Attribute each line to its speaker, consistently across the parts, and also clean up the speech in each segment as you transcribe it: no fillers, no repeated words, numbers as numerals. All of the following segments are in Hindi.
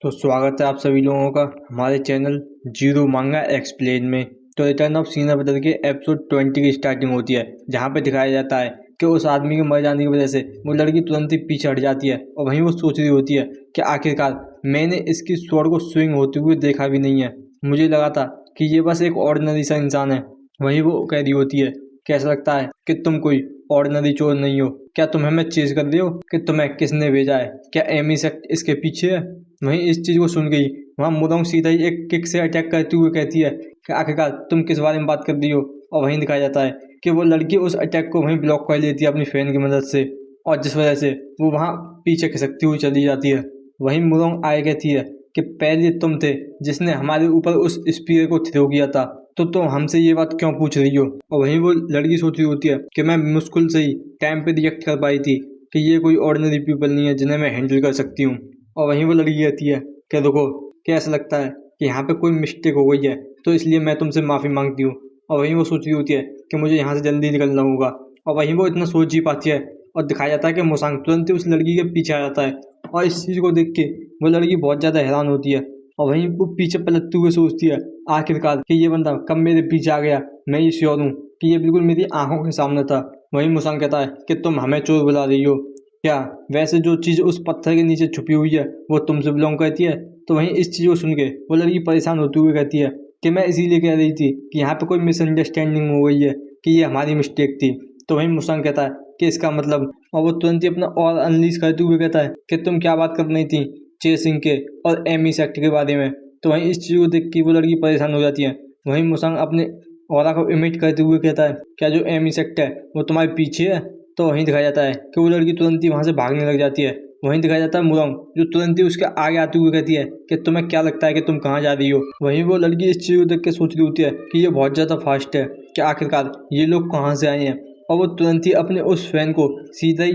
Speaker 1: तो स्वागत है आप सभी लोगों का हमारे चैनल जीरो मांगा एक्सप्लेन में। तो रिटर्न ऑफ सीना बदल के एपिसोड 20 की स्टार्टिंग होती है, जहां पे दिखाया जाता है कि उस आदमी के मर जाने की वजह से वो लड़की तुरंत ही पीछे हट जाती है और वहीं वो सोच रही होती है कि आखिरकार मैंने इसकी स्वord को स्विंग होते हुए देखा भी नहीं है, मुझे लगा था कि ये बस एक ऑर्डिनरी सा इंसान है। वहीं वो कह रही होती है, कैसा लगता है कि तुम कोई ऑर्डिनरी चोर नहीं हो, क्या तुम हमें चेज कर रहे हो कि तुम्हें किसने भेजा है, क्या एमी सेक्ट इसके पीछे है। वहीं इस चीज को सुन गई वहां मुदोंग सीधा ही एक किक से अटैक करते हुए कहती है कि आखिरकार तुम किस बारे में बात कर रही हो। और वहीं दिखाया जाता है कि वो लड़की उस अटैक को वहीं ब्लॉक कर लेती है अपनी फैन की मदद से, और जिस वजह से वो वहां पीछे खिसकती हुई चली जाती है। वहीं मुदोंग आए कहती है कि पहले तुम थे जिसने हमारे ऊपर उस स्पीयर को थ्रो किया था, तो तुम हमसे ये बात क्यों पूछ रही हो। और वहीं वो लड़की सोच रही होती है कि मैं मुश्किल से ही टाइम पे रिएक्ट कर पाई थी कि ये कोई ऑर्डिनरी पीपल नहीं है जिन्हें मैं हैंडल कर सकती हूँ। और वहीं वो लड़की कहती है कि देखो, कैसा लगता है कि यहाँ पे कोई मिस्टेक हो गई है, तो इसलिए मैं तुमसे माफ़ी मांगती हूँ। और वहीं वो सोच रही होती है कि मुझे यहाँ से जल्दी निकलना होगा। और वहीं वो इतना सोच ही पाती है और दिखाया जाता है कि मुसांग तुरंत ही उस लड़की के पीछे आ जाता है। और इस चीज़ को देख के वो लड़की बहुत ज़्यादा हैरान होती है और वहीं वो पीछे पलटते हुए सोचती है आखिरकार कि ये बंदा कब मेरे पीछे आ गया। मैं ये श्योर हूँ कि ये बिल्कुल मेरी आंखों के सामने था। वहीं मुसांग कहता है कि तुम हमें चोर बुला रही हो क्या, वैसे जो चीज़ उस पत्थर के नीचे छुपी हुई है वो तुमसे बिलोंग करती है। तो वहीं इस चीज़ को सुन के वो लड़की परेशान होते हुए कहती है कि मैं इसीलिए कह रही थी कि यहाँ पे कोई मिसअंडरस्टैंडिंग हो गई है, कि ये हमारी मिस्टेक थी। तो वहीं मुसांग कहता है कि इसका मतलब, और वो तुरंत ही अपना और अनलीज करते हुए कहता है कि तुम क्या बात कर रही थी चेसिंग के और एमी सेक्ट के बारे में। तो वहीं इस चीज़ को देख के वो लड़की परेशान हो जाती है। वहीं मुसांग अपने ऑरा को इमिट करते हुए कहता है क्या जो एमी सेक्ट है वो तुम्हारे पीछे है। तो वहीं दिखाया जाता है कि वो लड़की तुरंत ही वहाँ से भागने लग जाती है। वहीं दिखाया जाता है मुरंग जो तुरंत ही उसके आगे आते हुए कहती है कि तुम्हें क्या लगता है कि तुम कहाँ जा रही हो। वहीं वो लड़की इस चीज़ को देख के सोच रही होती है कि ये बहुत ज़्यादा फास्ट है, कि आखिरकार ये लोग कहाँ से आए हैं। और वो तुरंत ही अपने उस फैन को सीधा ही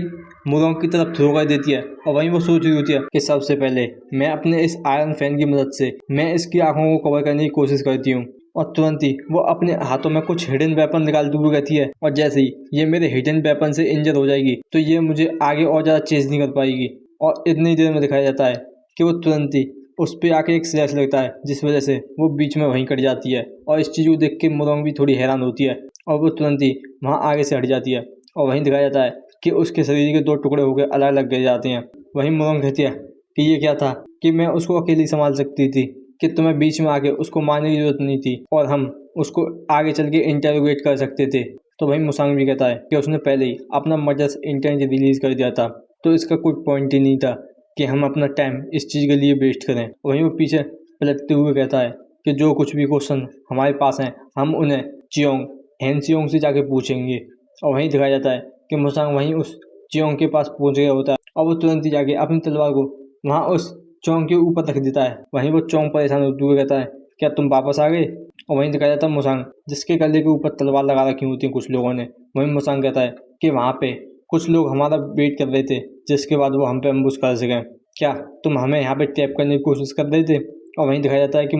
Speaker 1: मुरंग की तरफ थ्रो कर देती है। और वहीं वो सोच रही होती है कि सबसे पहले मैं अपने इस आयरन फैन की मदद से मैं इसकी आंखों को कवर करने की कोशिश करती हूँ। और तुरंत ही वो अपने हाथों में कुछ हिडन वेपन निकालती हुई कहती है, और जैसे ही ये मेरे हिडन वेपन से इंजर हो जाएगी तो ये मुझे आगे और ज़्यादा चेज नहीं कर पाएगी। और इतनी देर में दिखाया जाता है कि वो तुरंत ही उस पर आके एक स्लैश लगता है, जिस वजह से वो बीच में वहीं कट जाती है। और इस चीज़ को देख के मुरंग भी थोड़ी हैरान होती है और वो तुरंत ही वहाँ आगे से हट जाती है। और वहीं दिखाया जाता है कि उसके शरीर के दो टुकड़े होकर अलग अलग गिर जाते हैं। वहीं मुरंग कहती है कि ये क्या था, कि मैं उसको अकेली संभाल सकती थी, कि तुम्हें बीच में आके उसको मारने की जरूरत नहीं थी और हम उसको आगे चल के इंटरोगेट कर सकते थे। तो वहीं मुसांग भी कहता है कि उसने पहले ही अपना मर्डर्स इंटेंट रिलीज कर दिया था, तो इसका कोई पॉइंट ही नहीं था कि हम अपना टाइम इस चीज़ के लिए वेस्ट करें। वहीं वो पीछे पलटते हुए कहता है कि जो कुछ भी क्वेश्चन हमारे पास हैं हम उन्हें चियोंग हैंसियोंग से जाके पूछेंगे। और वहीं दिखाया जाता है कि मुसांग वहीं उस चियोंग के पास पहुंच गया होता है और वो तुरंत ही जाके अपनी तलवार को वहाँ उस चौंग के ऊपर रख देता है। वहीं वो चौंग परेशान होते हुए कहता है क्या तुम वापस आ गए। और वहीं दिखाया जाता है मुसांग जिसके गले के ऊपर तलवार लगा रखी होती है कुछ लोगों ने। वहीं मुसांग कहता है कि वहाँ पे कुछ लोग हमारा वेट कर रहे थे जिसके बाद वो हम पे अम्बुश कर सकें, क्या तुम हमें यहाँ पे टैप करने की कोशिश कर रहे थे। और वहीं दिखाया जाता है कि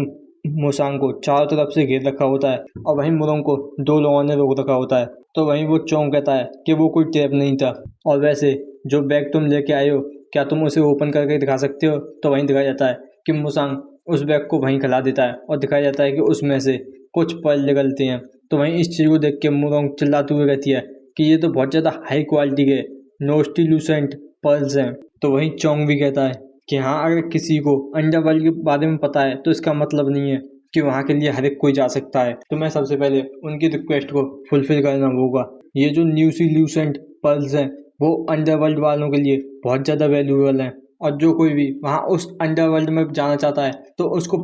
Speaker 1: मुसांग को चारों तरफ से घेर रखा होता है और वहीं मुरंग को दो लोगों ने रोक रखा होता है। तो वहीं वो चौंग कहता है कि वो कोई टैप नहीं था, और वैसे जो बैग तुम लेके आए हो क्या तुम उसे ओपन करके दिखा सकते हो। तो वहीं दिखाया जाता है कि मुसांग उस बैग को वहीं खिला देता है और दिखाया जाता है कि उसमें से कुछ पर्ल निकलते हैं। तो वहीं इस चीज़ को देख के मुरंग चिल्लाते हुए कहती है कि ये तो बहुत ज़्यादा हाई क्वालिटी के नोस्टिल्यूसेंट पर्ल्स हैं। तो वहीं चौंग भी कहता है कि हाँ, अगर किसी को अंडरवर्ल्ड के बारे में पता है तो इसका मतलब नहीं है कि वहाँ के लिए हर एक कोई जा सकता है। तो मैं सबसे पहले उनकी रिक्वेस्ट को फुलफिल करना होगा। ये जो न्यूसिल्यूसेंट पर्ल्स हैं वो अंडरवर्ल्ड वालों के लिए बहुत ज़्यादा वैल्यूएबल हैं, और जो कोई भी वहाँ उस अंडरवर्ल्ड में जाना चाहता है तो उसको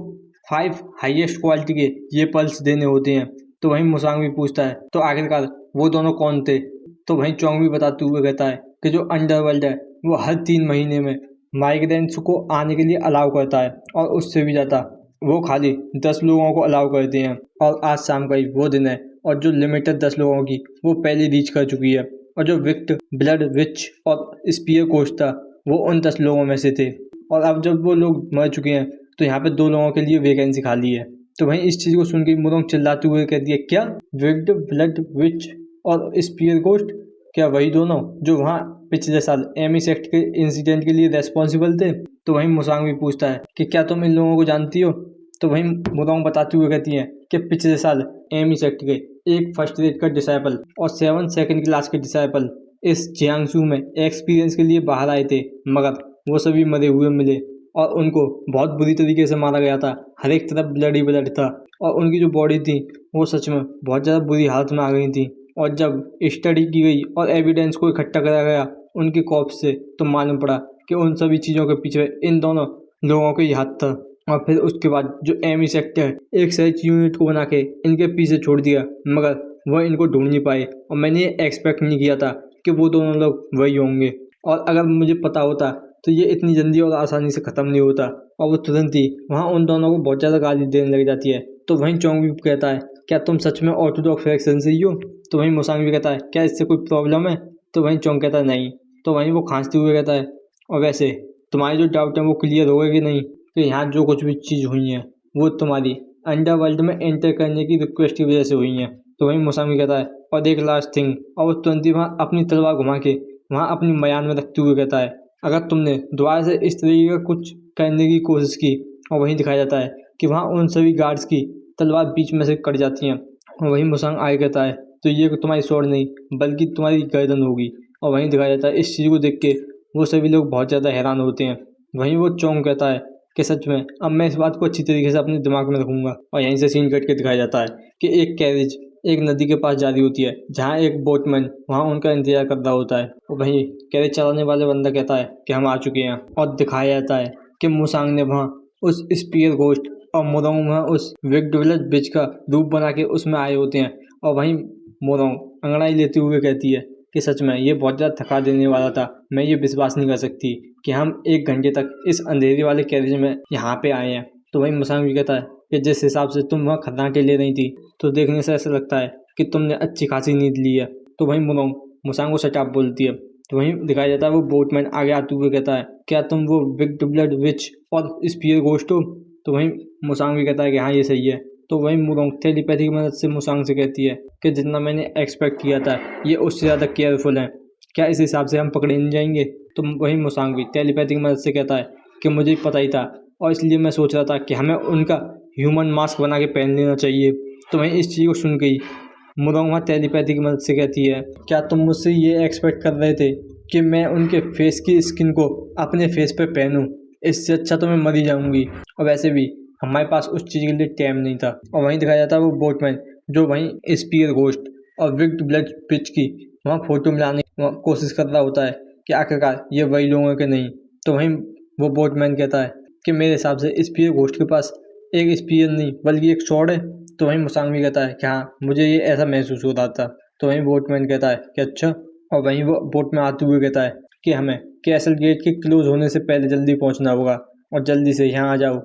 Speaker 1: 5 हाईएस्ट क्वालिटी के ये पर्ल्स देने होते हैं। तो वहीं मुसांग भी पूछता है तो आखिरकार वो दोनों कौन थे। तो वहीं चौंग भी बताते हुए कहता है कि जो अंडरवर्ल्ड है वो हर 3 महीने में माइग्रेंट्स को आने के लिए अलाउ करता है, और उससे भी ज़्यादा वो खाली 10 लोगों को अलाउ करते हैं। और आज शाम का ही वो दिन है, और जो लिमिटेड 10 लोगों की वो पहले रीच कर चुकी है। और जो विक्ट ब्लड विच और स्पीयर कोच था वो उन 10 लोगों में से थे, और अब जब वो लोग मर चुके हैं तो यहाँ पे 2 लोगों के लिए वैकेंसी खाली है। तो वहीं इस चीज़ को सुन के मुरंग चिल्लाते हुए कहती है क्या विक्ट ब्लड विच और स्पीयर कोस्ट, क्या वही दोनों जो वहाँ पिछले साल एमी सेक्ट के इंसिडेंट के लिए रेस्पॉन्सिबल थे। तो वहीं मुसांग भी पूछता है कि क्या तुम इन लोगों को जानती हो। तो वहीं मुदांग बताते हुए कहती हैं कि पिछले साल एमी सेक्ट के एक फर्स्ट ग्रेड का डिसाइपल और 7 सेकंड क्लास के डिसाइपल इस जियांगसू में एक्सपीरियंस के लिए बाहर आए थे, मगर वो सभी मरे हुए मिले और उनको बहुत बुरी तरीके से मारा गया था। हर एक तरफ ब्लड ही ब्लड था और उनकी जो बॉडी थी वो सच में बहुत ज़्यादा बुरी हालत में आ गई थी। और जब स्टडी की गई और एविडेंस को इकट्ठा करा गया उनके कॉप्स से, तो मालूम पड़ा कि उन सभी चीज़ों के पीछे इन दोनों लोगों का ही हाथ था। और फिर उसके बाद जो एमी सेक्ट है एक सर्च यूनिट को बना के इनके पीछे छोड़ दिया, मगर वह इनको ढूंढ नहीं पाए। और मैंने ये एक्सपेक्ट नहीं किया था कि वो दोनों लोग वही होंगे, और अगर मुझे पता होता तो ये इतनी जल्दी और आसानी से ख़त्म नहीं होता। और वो तुरंत ही वहाँ उन दोनों को बहुत ज़्यादा गाली देने लग जाती है। तो वहीं चोंग भी कहता है क्या तुम सच में ऑर्थोडॉक्स फैक्शन से ही हो। तो वहीं मुसांग भी कहता है क्या इससे कोई प्रॉब्लम है। तो वहीं चोंग कहता है नहीं। तो वहीं वो खांसते हुए कहता है और वैसे तुम्हारी जो डाउट है वो क्लियर होगा कि नहीं कि यहाँ जो कुछ भी चीज़ हुई है वो तुम्हारी अंडरवर्ल्ड में एंटर करने की रिक्वेस्ट की वजह से हुई है। तो वहीं मुसांग भी कहता है और एक लास्ट थिंग, और वो तुरंत ही वहाँ अपनी तलवार घुमा के वहाँ अपनी मयान में रखते हुए कहता है अगर तुमने दोबारा से इस तरीके का कुछ करने की कोशिश की। और वहीं दिखाया जाता है कि वहाँ उन सभी गार्ड्स की तलवार बीच में से कट जाती हैं। और वहीं मुसांग आगे कहता है तो ये तुम्हारी स्वॉर्ड नहीं बल्कि तुम्हारी गर्दन होगी। और वहीं दिखाया जाता है इस चीज़ को देख के वो सभी लोग बहुत ज़्यादा हैरान होते हैं। वहीं वो चोंग कहता है कि सच में अब मैं इस बात को अच्छी तरीके से अपने दिमाग में रखूँगा। और यहीं से सीन कट के दिखाया जाता है कि एक कैरेज एक नदी के पास जा रही होती है जहाँ एक बोटमैन वहाँ उनका इंतजार कर रहा होता है। और वहीं कैरेज चलाने वाले बंदा कहता है कि हम आ चुके हैं। और दिखाया जाता है कि मुसांग ने वहाँ उस स्पीयर घोस्ट और मोरोंग वहाँ उस विक्ड विलेज ब्रिज का रूप बना के उसमें आए होते हैं। और वहीं मोरोंग अंगड़ाई लेते हुए कहती है कि सच में ये बहुत ज़्यादा थका देने वाला था। मैं ये विश्वास नहीं कर सकती कि हम 1 घंटे तक इस अंधेरे वाले कैरेज में यहाँ पे आए हैं। तो वहीं मुसांग भी कहता है कि जिस हिसाब से तुम वहाँ खतरनाक ले रही थी तो देखने से ऐसा लगता है कि तुमने अच्छी खासी नींद ली है। तो वहीं मोरोंग मुसांग को शट अप बोलती है। तो वहीं दिखाया जाता है वो बोटमैन आगे आते हुए कहता है क्या तुम वो विक्ड ब्लड विच और स्पीयर घोस्ट हो। तो वहीं मुसांग भी कहता है कि हाँ ये सही है। तो वहीं मोरोंग टेलीपैथी की मदद से मुसांग से कहती है कि जितना मैंने एक्सपेक्ट किया था ये उससे ज़्यादा केयरफुल है, क्या इस हिसाब से हम पकड़े नहीं जाएंगे। तो वहीं मुसांग भी टेलीपैथी की मदद से कहता है कि मुझे पता ही था और इसलिए मैं सोच रहा था कि हमें उनका ह्यूमन मास्क बना के पहन लेना चाहिए। तो वहीं इस चीज़ को सुन गई मोरोंग वहाँ टेलीपैथी की मदद से कहती है क्या तुम मुझसे ये एक्सपेक्ट कर रहे थे कि मैं उनके फेस की स्किन को अपने फेस पे पहनूं, इससे अच्छा तो मैं मर ही जाऊंगी। और वैसे भी हमारे पास उस चीज़ के लिए टाइम नहीं था। और वहीं दिखाया जाता है वो बोटमैन जो वहीं स्पीयर घोस्ट और विक्ड ब्लड पिच की वहाँ फोटो मिलाने की कोशिश कर रहा होता है कि आखिरकार ये वही लोग हैं कि नहीं। तो वहीं वो बोटमैन कहता है कि मेरे हिसाब से स्पीयर घोस्ट के पास एक स्पीयर नहीं बल्कि एक स्वॉर्ड है। तो वहीं मुसांग भी कहता है कि हाँ मुझे ये ऐसा महसूस हो रहा था। तो वहीं बोटमैन कहता है कि अच्छा। और वहीं वो बोट में आते हुए कहता है कि हमें कैसल गेट के क्लोज होने से पहले जल्दी पहुंचना होगा और जल्दी से यहाँ आ जाओ।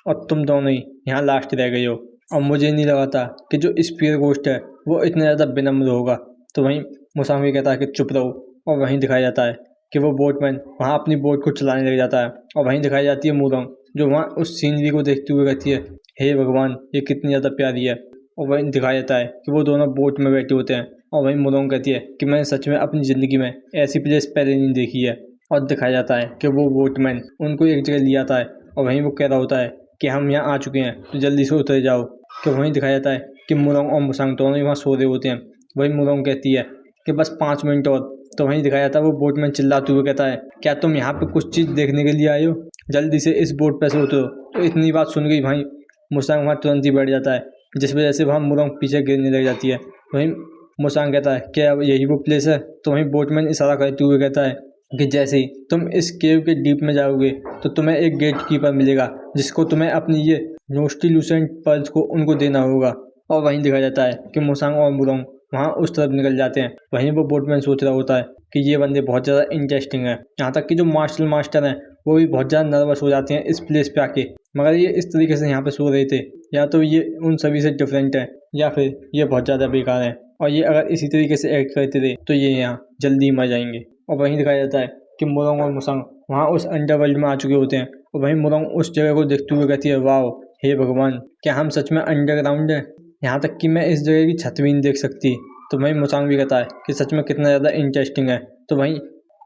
Speaker 1: और तुम दोनों ही यहाँ लास्ट रह गए हो और मुझे नहीं लगा था कि जो स्पीयर घोस्ट है वो इतना ज़्यादा विनम्र होगा। तो वहीं मुसांग भी कहता है कि चुप रहो। और वहीं दिखाया जाता है कि वो बोटमैन वहाँ अपनी बोट को चलाने लग जाता है। और वहीं दिखाई जाती है मोरोंग जो वहाँ उस सीनरी को देखते हुए कहती है हे भगवान ये कितनी ज़्यादा प्यारी है। और वहीं दिखाया जाता है कि वो दोनों बोट में बैठे होते हैं। और वहीं मोरोंग कहती है कि मैंने सच में अपनी ज़िंदगी में ऐसी प्लेस पहले नहीं देखी है। और दिखाया जाता है कि वो बोटमैन उनको एक जगह ले आता है और वहीं वो कह रहा होता है कि हम यहाँ आ चुके हैं तो जल्दी से उतर जाओ। कि वहीं दिखाया जाता है कि मोरोंग और मुसांग दोनों ही वहाँ सो रहे होते हैं। वहीं मोरोंग कहती है कि बस 5 मिनट और। तो वहीं दिखाया जाता है वो बोटमैन चिल्लाते हुए कहता है क्या तुम यहाँ पे कुछ चीज़ देखने के लिए आए हो, जल्दी से इस बोट पे से उतरो। तो इतनी बात सुन गई भाई मुसांग वहाँ तुरंत ही बैठ जाता है, जिस वजह से वहाँ मोरोंग पीछे गिरने लग जाती है। वहीं मुसांग कहता है क्या यही वो प्लेस है। तो वहीं बोटमैन इशारा करते हुए कहता है कि जैसे ही तुम इस केव के डीप में जाओगे तो तुम्हें एक गेट कीपर मिलेगा जिसको तुम्हें अपनी ये नोस्टिल्यूसेंट पर्ल्स को उनको देना होगा। और वहीं दिखाया जाता है कि मुसांग और मोरोंग वहाँ उस तरफ निकल जाते हैं। वहीं वो बोटमैन सोच रहा होता है कि ये बंदे बहुत ज़्यादा इंटरेस्टिंग है, यहाँ तक कि जो मार्शल मास्टर हैं वो भी बहुत ज़्यादा नर्वस हो जाते हैं इस प्लेस पे आके। मगर ये इस तरीके से यहाँ पे सो रहे थे, या तो ये उन सभी से डिफरेंट है या फिर ये बहुत ज़्यादा बेकार है और ये अगर इसी तरीके से एक्ट करते रहे तो ये यहाँ जल्दी मर जाएंगे। और वहीं दिखाया जाता है कि मोरोंग और मुसांग वहाँ उस अंडरवर्ल्ड में आ चुके होते हैं। और वहीं मोरोंग उस जगह को देखते हुए कहती है वाह हे भगवान क्या हम सच में अंडरग्राउंड है, यहाँ तक कि मैं इस जगह की छत भी नहीं देख सकती। तो वहीं मुसांग भी कहता है कि सच में कितना ज़्यादा इंटरेस्टिंग है। तो वहीं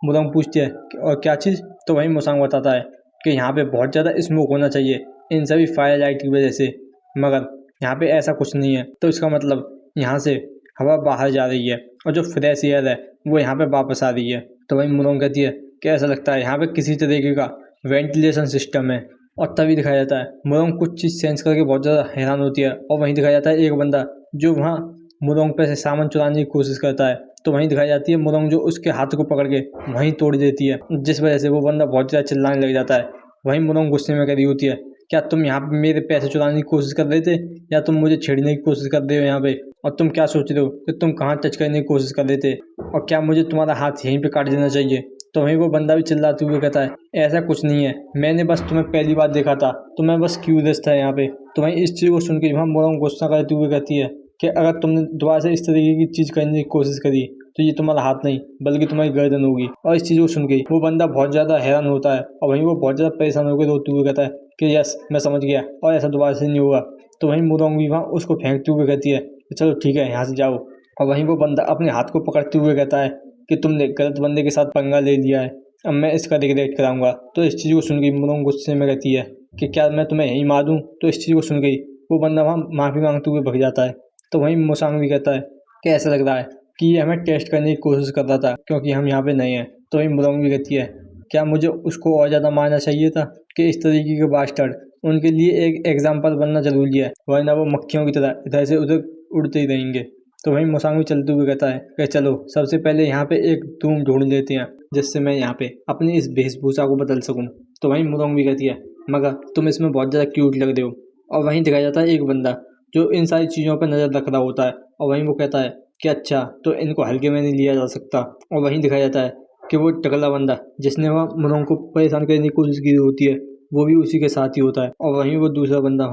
Speaker 1: मुरंग पूछती है और क्या चीज़? तो वहीं मुसांग बताता है कि यहाँ पे बहुत ज़्यादा स्मोक होना चाहिए इन सभी फायर लाइट की वजह से, मगर यहाँ पे ऐसा कुछ नहीं है। तो इसका मतलब यहाँ से हवा बाहर जा रही है और जो फ्रेश एयर है वो यहाँ पे वापस आ रही है। तो वहीं मुरंग कहती है कि ऐसा लगता है यहाँ पे किसी तरीके का वेंटिलेशन सिस्टम है। और तभी दिखाया जाता है मुरंग कुछ चीज़ सेंस करके बहुत ज़्यादा हैरान होती है। और वहीं दिखाया जाता है एक बंदा जो वहाँ मुरंग पे से सामान चुराने की कोशिश करता है। तो वहीं दिखाई जाती है मुरंग जो उसके हाथ को पकड़ के वहीं तोड़ देती है, जिस वजह से वो बंदा बहुत ज़्यादा चिल्लाने लग जाता है। वहीं मुरंग गुस्से में कह रही होती है, क्या तुम यहाँ पे मेरे पैसे चुराने की कोशिश कर रहे थे या तुम मुझे छेड़ने की कोशिश कर रहे हो यहाँ पे? और तुम क्या सोच रहे हो कि तुम कहाँ टच करने की कोशिश कर रहे थे, और क्या मुझे तुम्हारा हाथ यहीं पे काट देना चाहिए? तो वहीं वो बंदा भी चिल्लाते हुए कहता है, ऐसा कुछ नहीं है, मैंने बस तुम्हें पहली बार देखा था तो मैं बस क्यूरियस था यहाँ पे। तो वहीं इस चीज़ को सुन के वहाँ मुरंग गुस्सा करते हुए कहती है कि अगर तुमने दोबारा से इस तरीके की चीज़ करने की कोशिश करी तो ये तुम्हारा हाथ नहीं बल्कि तुम्हारी गर्दन होगी। और इस चीज़ को सुन के वो बंदा बहुत ज़्यादा हैरान होता है और वहीं वो बहुत ज़्यादा परेशान होकर रोते हुए कहता है कि यस मैं समझ गया और ऐसा दोबारा से नहीं होगा। तो वहीं मुरंग भी वहाँ उसको फेंकते हुए कहती है कि चलो ठीक है यहाँ से जाओ। और वहीं वो बंदा अपने हाथ को पकड़ते हुए कहता है कि तुमने गलत बंदे के साथ पंगा ले लिया है, अब मैं इसका रिग्रेट कराऊंगा। तो इस चीज़ को सुन गई मुरंग गुस्से में कहती है कि क्या मैं तुम्हें यहीं मार दूँ? तो इस चीज़ को सुन गई वो बंदा वहाँ माफ़ी मांगते हुए भग जाता है। तो वहीं मुसांग भी कहता है कि ऐसा लग रहा है कि ये हमें टेस्ट करने की कोशिश कर रहा था क्योंकि हम यहाँ पे नहीं हैं। तो वहीं मुरंग भी कहती है क्या मुझे उसको और ज़्यादा मारना चाहिए था कि इस तरीके के बास्टर्ड उनके लिए एक एग्जाम्पल बनना जरूरी है, वरना वो मक्खियों की तरह इधर से उधर उड़ते ही रहेंगे। तो वहीं मुसांग भी चलते हुए कहता है कि चलो सबसे पहले यहाँ पे एक रूम ढूंढ लेते हैं जिससे मैं यहाँ पे अपनी इस वेशभूषा को बदल सकूँ। तो वहीं मुरंग भी कहती है मगर तुम इसमें बहुत ज़्यादा क्यूट लग रहे हो। और वहीं दिखाया जाता है एक बंदा जो इन सारी चीज़ों पर नज़र रख रहा होता है और वहीं वो कहता है कि अच्छा तो इनको हल्के में नहीं लिया जा सकता। और वहीं दिखाया जाता है कि वो टकला बंदा जिसने वह मुरंग को परेशान करने की कोशिश की होती है वो भी उसी के साथ ही होता है। और वहीं वो दूसरा बंदा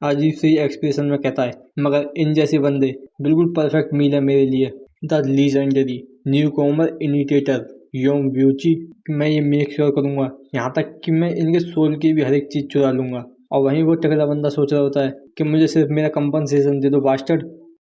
Speaker 1: अजीब से एक्सप्रेशन में कहता है मगर इन जैसे बंदे बिल्कुल परफेक्ट मील है मेरे लिए। द लीजेंडरी न्यू कॉमर इनिटेटर योम ब्यूची, मैं ये मेक श्योर करूँगा यहाँ तक कि मैं इनके सोल की भी हर एक चीज़ चुरा लूँगा। और वहीं वो टकला बंदा सोच रहा होता है कि मुझे सिर्फ मेरा कंपनसेशन दे दो बास्टर्ड।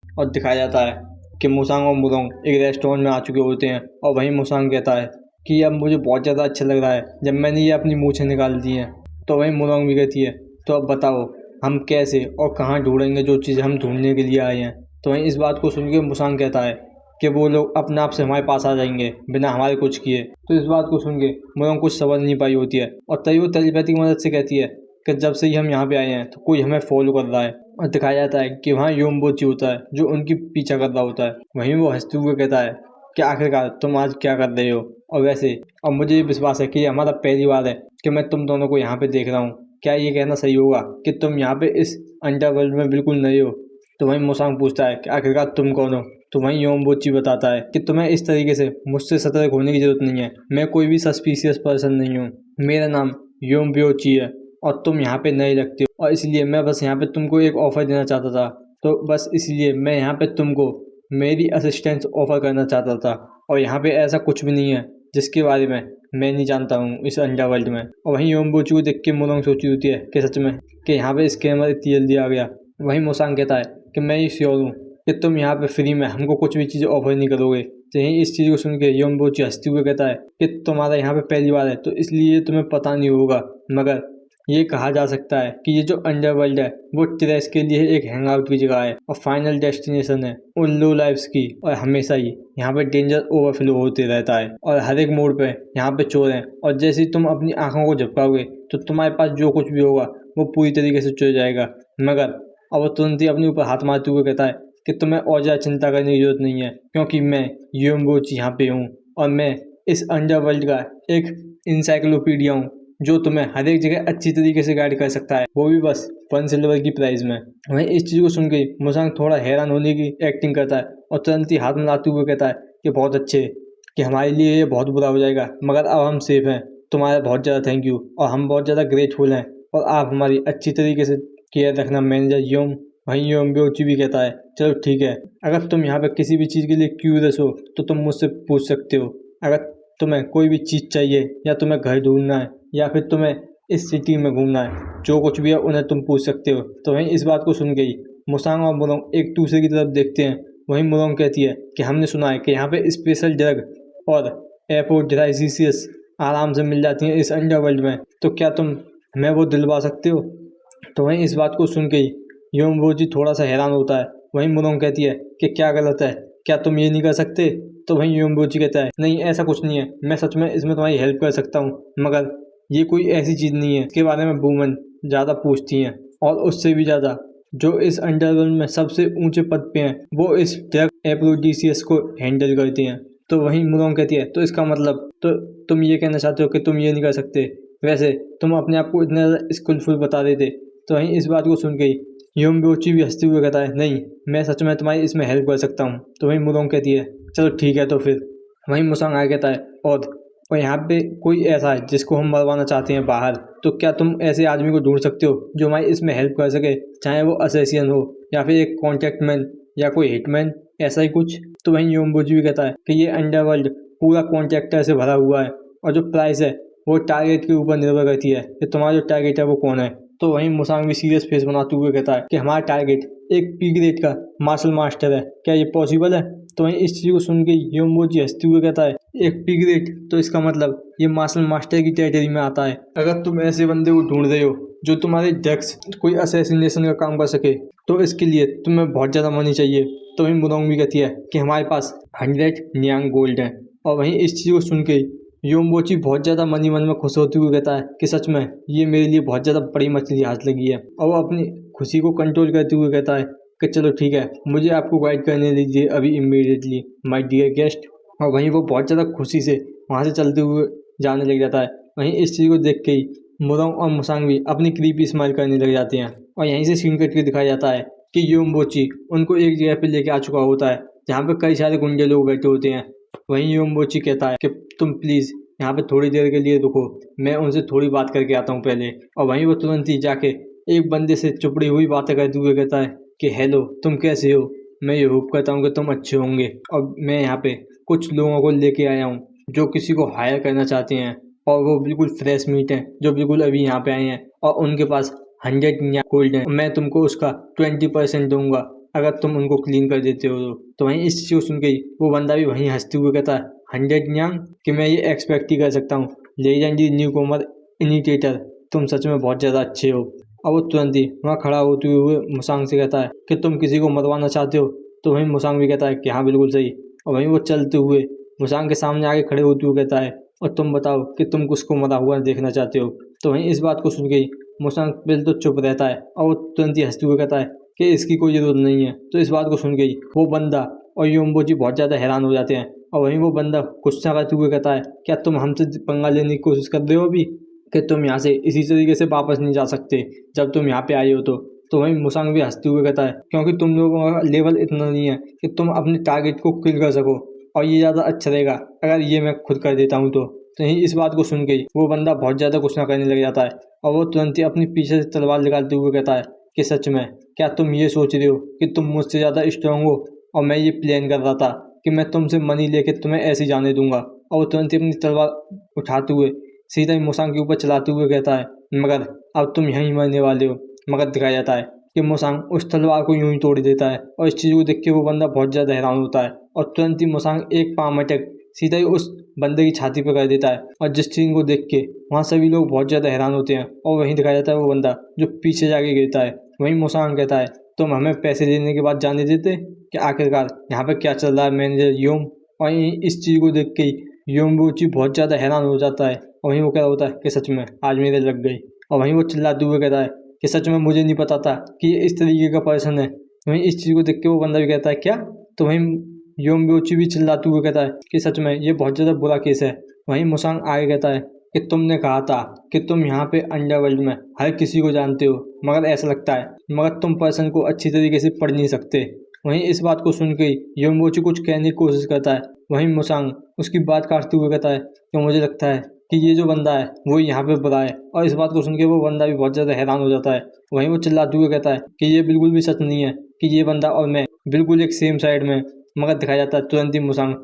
Speaker 1: और दिखाया जाता है कि मुसांग और मुरंग एक रेस्टोरेंट में आ चुके होते हैं और वहीं मुसांग कहता है कि अब मुझे बहुत ज़्यादा अच्छा लग रहा है जब मैंने ये अपनी मूछें निकाल दी हैं। तो वहीं मुरंग भी कहती है तो अब बताओ हम कैसे और कहाँ ढूंढेंगे जो चीज़ हम ढूंढने के लिए आए हैं। तो वहीं इस बात को सुन के मुसांग कहता है कि वो लोग अपने आप से हमारे पास आ जाएंगे बिना हमारे कुछ किए। तो इस बात को सुन के मुरंग कुछ समझ नहीं पाई होती है और तभी वो टेलीपैथी की मदद से कहती है कि जब से ही हम यहाँ पे आए हैं तो कोई हमें फॉलो कर रहा है। और दिखाया जाता है कि वहाँ योमबोची होता है जो उनकी पीछा कर रहा होता है। वहीं वो हंसते हुए कहता है कि आखिरकार तुम आज क्या कर रहे हो, और वैसे अब मुझे ये विश्वास है कि ये हमारा पहली बार है कि मैं तुम दोनों को यहाँ पे देख रहा हूँ। क्या ये कहना सही होगा कि तुम यहाँ पे इस अंडरवर्ल्ड में बिल्कुल नए हो? तो वहीं मुसांग पूछता है कि आखिरकार तुम कौन हो? तो वहीं योमबोची बताता है कि तुम्हें इस तरीके से मुझसे सतर्क होने की जरूरत नहीं है, मैं कोई भी सस्पिशियस पर्सन नहीं हूँ, मेरा नाम योमब्योची है और तुम यहाँ पे नए लगते हो और इसलिए मैं बस यहाँ पे तुमको एक ऑफ़र देना चाहता था। तो बस इसलिए मैं यहाँ पे तुमको मेरी असिस्टेंस ऑफ़र करना चाहता था, और यहाँ पे ऐसा कुछ भी नहीं है जिसके बारे में मैं नहीं जानता हूँ इस अंडरवर्ल्ड में। और वहीं योमबोची को देख के मुरंग सोची होती है कि सच में कि यहाँ पे स्कैमर इतनी जल्दी आ गया। वहीं मुसांग कहता है कि मैं ही श्योर हूँ कि तुम यहाँ पे फ्री में हमको कुछ भी चीज़ ऑफर नहीं करोगे। तो यहीं इस चीज़ को सुन के योमबोची हंसते हुए कहता है कि तुम्हारा यहाँ पे पहली बार है तो इसलिए तुम्हें पता नहीं होगा, मगर ये कहा जा सकता है कि ये जो अंडरवर्ल्ड है वो ट्रेस के लिए एक हैंगआउट की जगह है और फाइनल डेस्टिनेशन है उन लो लाइफ्स की। और हमेशा ही यहाँ पे डेंजर ओवरफ्लो होते रहता है और हर एक मोड़ पे यहाँ पे चोर हैं, और जैसे ही तुम अपनी आंखों को झपकाओगे तो तुम्हारे पास जो कुछ भी होगा वो पूरी तरीके से चुर जाएगा। मगर अब वो तुरंत ही अपने ऊपर हाथ मारते हुए कहता है कि तुम्हें और ज़्यादा चिंता करने की जरूरत नहीं है क्योंकि मैं योमबोची यहाँ पे हूँ और मैं इस अंडरवर्ल्ड का एक इंसाइक्लोपीडिया हूँ जो तुम्हें हर एक जगह अच्छी तरीके से गाइड कर सकता है, वो भी बस 1 सिल्वर की प्राइस में। वहीं इस चीज़ को सुन के मुसांग थोड़ा हैरान होने की एक्टिंग करता है और तुरंत ही हाथ मिलाते हुए कहता है कि बहुत अच्छे, कि हमारे लिए ये बहुत बुरा हो जाएगा मगर अब हम सेफ हैं, तुम्हारा बहुत ज़्यादा थैंक यू और हम बहुत ज़्यादा ग्रेटफुल हैं और आप हमारी अच्छी तरीके से केयर रखना मैनेजर योम। वहीं योमब्योची भी कहता है चलो ठीक है, अगर तुम यहाँ पे किसी भी चीज़ के लिए क्यूरियस हो तो तुम मुझसे पूछ सकते हो, अगर तुम्हें कोई भी चीज़ चाहिए या तुम्हें घर ढूंढना है या फिर तुम्हें इस सिटी में घूमना है, जो कुछ भी है उन्हें तुम पूछ सकते हो। तो वहीं इस बात को सुन गई मुसांग और मुरंग एक दूसरे की तरफ देखते हैं। वहीं मुरंग कहती है कि हमने सुना है कि यहाँ पे स्पेशल ड्रग और एपोड्राइसिस आराम से मिल जाती हैं इस अंडरवर्ल्ड में, तो क्या तुम हमें वो दिलवा सकते हो? तो वहीं इस बात को सुन के ही योमबोची थोड़ा सा हैरान होता है। वहीं मुरोंग कहती है कि क्या गलत है, क्या तुम ये नहीं कर सकते? तो वहीं योमबोची कहता है नहीं, ऐसा कुछ नहीं है, मैं सच में इसमें तुम्हारी हेल्प कर सकता हूँ, मगर ये कोई ऐसी चीज़ नहीं है इसके बारे में वुमन ज़्यादा पूछती हैं, और उससे भी ज़्यादा जो इस अंडरवर्ल्ड में सबसे ऊंचे पद पे हैं वो इस ड्रग एप्रोडीसियस को हैंडल करती हैं। तो वहीं मुरोंग कहती है तो इसका मतलब तो तुम ये कहना चाहते हो कि तुम ये नहीं कर सकते? वैसे तुम अपने आप को इतना ज़्यादा स्किलफुल बता देते। तो वहीं इस बात को सुन के योमबोची भी हंसते हुए कहता है नहीं, मैं सच में तुम्हारी इसमें हेल्प कर सकता हूँ। तो वहीं मुरोंग कहती है चलो ठीक है तो फिर। वहीं मुसांग आगे कहता है और यहाँ पे कोई ऐसा है जिसको हम मरवाना चाहते हैं बाहर, तो क्या तुम ऐसे आदमी को ढूंढ सकते हो जो हमारी इसमें हेल्प कर सके, चाहे वो असैसियन हो या फिर एक कॉन्टैक्ट मैन या कोई हिटमैन, ऐसा ही कुछ। तो वहीं योमबोची भी कहता है कि ये अंडरवर्ल्ड पूरा कॉन्ट्रैक्टर से भरा हुआ है और जो प्राइस है वो टारगेट के ऊपर निर्भर करती है कि तुम्हारा जो टारगेट है वो कौन है। तो वहीं मुसांग भी सीरियस फेस बनाते हुए कहता है कि हमारा टारगेट एक पी ग्रेड का मार्शल मास्टर है, क्या ये पॉसिबल है? तो वहीं इस चीज़ को सुन के योमबोची हंसते हुए कहता है एक पी ग्रेड, तो इसका मतलब ये मार्शल मास्टर की टेरिटरी में आता है। अगर तुम ऐसे बंदे को ढूंढ रहे हो जो तुम्हारे ड्रग्स कोई असैसिनेशन का काम कर सके, तो इसके लिए तुम्हें बहुत ज़्यादा मनी चाहिए। तो वहीं मुरोंग भी कहती है कि हमारे पास 100 नियांग गोल्ड है। और वहीं इस चीज़ को सुन के योमबोची बहुत ज़्यादा मन में खुश होते हुए कहता है कि सच में ये मेरे लिए बहुत ज़्यादा बड़ी मछली हाथ लगी है। और वो अपनी खुशी को कंट्रोल करते हुए कहता है कि चलो ठीक है, मुझे आपको गाइड करने दीजिए अभी इमीडिएटली माय डियर गेस्ट। और वहीं वो बहुत ज़्यादा खुशी से वहाँ से चलते हुए जाने लग जाता है। वहीं इस चीज़ को देख के ही मुरोंग और मुसांग भी अपनी क्रीपी स्माइल करने लग जाते हैं। और यहीं से सीन कट के दिखाया जाता है कि योमबोची उनको एक जगह पे लेके आ चुका होता है जहाँ पे कई सारे गुंडे लोग बैठे होते हैं। वहीं योमबोची कहता है कि तुम प्लीज़ यहाँ पे थोड़ी देर के लिए रुको, मैं उनसे थोड़ी बात करके आता हूँ पहले। और वहीं वो तुरंत ही जाके एक बंदे से चुपड़ी हुई बातें करते हुए कहता है कि हेलो, तुम कैसे हो? मैं ये होप करता हूँ कि तुम अच्छे होंगे। और मैं यहाँ पे कुछ लोगों को लेके आया हूँ जो किसी को हायर करना चाहते हैं, और वो बिल्कुल फ्रेश मीट हैं जो बिल्कुल अभी यहाँ पे आए हैं, और उनके पास 100 गोल्ड है। मैं तुमको उसका 20% दूंगा अगर तुम उनको क्लीन कर देते हो। तो वहीं इस चीज़ को सुन के ही वो बंदा भी वहीं हंसते हुए कहता है 100 न्यांग, कि मैं ये एक्सपेक्ट ही कर सकता हूँ। लेजेंडरी न्यू कॉमर इनिटेटर, तुम सच में बहुत ज़्यादा अच्छे हो। और वो तुरंत ही वहाँ खड़ा होते हुए मुसांग से कहता है कि तुम किसी को मरवाना चाहते हो? तो वहीं मुसांग भी कहता है कि हाँ बिल्कुल सही। और वहीं वो चलते हुए मुसांग के सामने आके खड़े होते हुए कहता है और तुम बताओ कि तुम किसको मरा हुआ देखना चाहते हो? तो वहीं इस बात को सुन के मुसांग पहले तो चुप रहता है और वो तुरंत ही हंसते हुए कहता है कि इसकी कोई ज़रूरत नहीं है। तो इस बात को सुन के ही वो बंदा और योमबोची बहुत ज़्यादा हैरान हो जाते हैं। और वहीं वो बंदा गुस्सा करते हुए कहता है क्या तुम हमसे पंगा लेने की कोशिश कर रहे हो अभी, कि तुम यहाँ से इसी तरीके से वापस नहीं जा सकते जब तुम यहाँ पे आए हो? तो वहीं मुसांग भी हंसते हुए कहता है क्योंकि तुम लोगों का लेवल इतना नहीं है कि तुम अपने टारगेट को किल कर सको, और ये ज़्यादा अच्छा रहेगा अगर ये मैं खुद कर देता हूँ। तो यही इस बात को सुन के ही वो बंदा बहुत ज़्यादा गुस्सा करने लग जाता है, और वो तुरंत ही अपनी पीछे से तलवार निकालते हुए कहता है कि सच में क्या तुम ये सोच रहे हो कि तुम मुझसे ज़्यादा स्ट्रांग हो, और मैं ये प्लान कर रहा था कि मैं तुमसे मनी लेके तुम्हें ऐसे ही जाने दूंगा। और वो तुरंत ही अपनी तलवार उठाते हुए सीधा ही मुसांग के ऊपर चलाते हुए कहता है मगर अब तुम यहीं मरने वाले हो। मगर दिखाया जाता है कि मुसांग उस तलवार को यूं ही तोड़ देता है, और इस चीज़ को देख के वो बंदा बहुत ज़्यादा हैरान होता है, और तुरंत ही मुसांग एक पाम अटैक सीधा ही उस बंदे की छाती पर कर देता है। और जिस चीज़ को देख के वहाँ सभी लोग बहुत ज़्यादा हैरान होते हैं, और वहीं दिखाया जाता है वो बंदा जो पीछे जाके गिरता है। वहीं मुसांग कहता है तुम हमें पैसे देने के बाद जाने देते कि आखिरकार यहाँ पे क्या चल रहा है मैनेजर योम। और इस चीज़ को देख के योमबोची बहुत ज़्यादा हैरान हो जाता है, और वहीं वो कह रहा होता है कि सच में आज मेरे लग गई। और वहीं वो चिल्लाते हुए कहता है कि सच में मुझे नहीं पता था कि ये इस तरीके का पर्सन है। वहीं इस चीज़ को देख के वो बंदा भी कहता है क्या? तो वहीं योमबोची भी चिल्लाते हुए कहता है कि सच में ये बहुत ज़्यादा बुरा केस है। वहीं मुसांग आगे कहता है कि तुमने कहा था कि तुम यहाँ पे अंडरवर्ल्ड में हर किसी को जानते हो, मगर ऐसा लगता है मगर तुम पर्सन को अच्छी तरीके से पढ़ नहीं सकते। वहीं इस बात को सुन के योमबोची कुछ कहने की कोशिश करता है, वहीं मुसांग उसकी बात काटते हुए कहता है कि मुझे लगता है कि ये जो बंदा है वो यहाँ पे बुरा है। और इस बात को सुन के वो बंदा भी बहुत ज़्यादा हैरान हो जाता है। वहीं वो चिल्लाते हुए कहता है कि ये बिल्कुल भी सच नहीं है कि ये बंदा और मैं बिल्कुल एक सेम साइड में। मगर दिखाया जाता है तुरंत ही मुसांग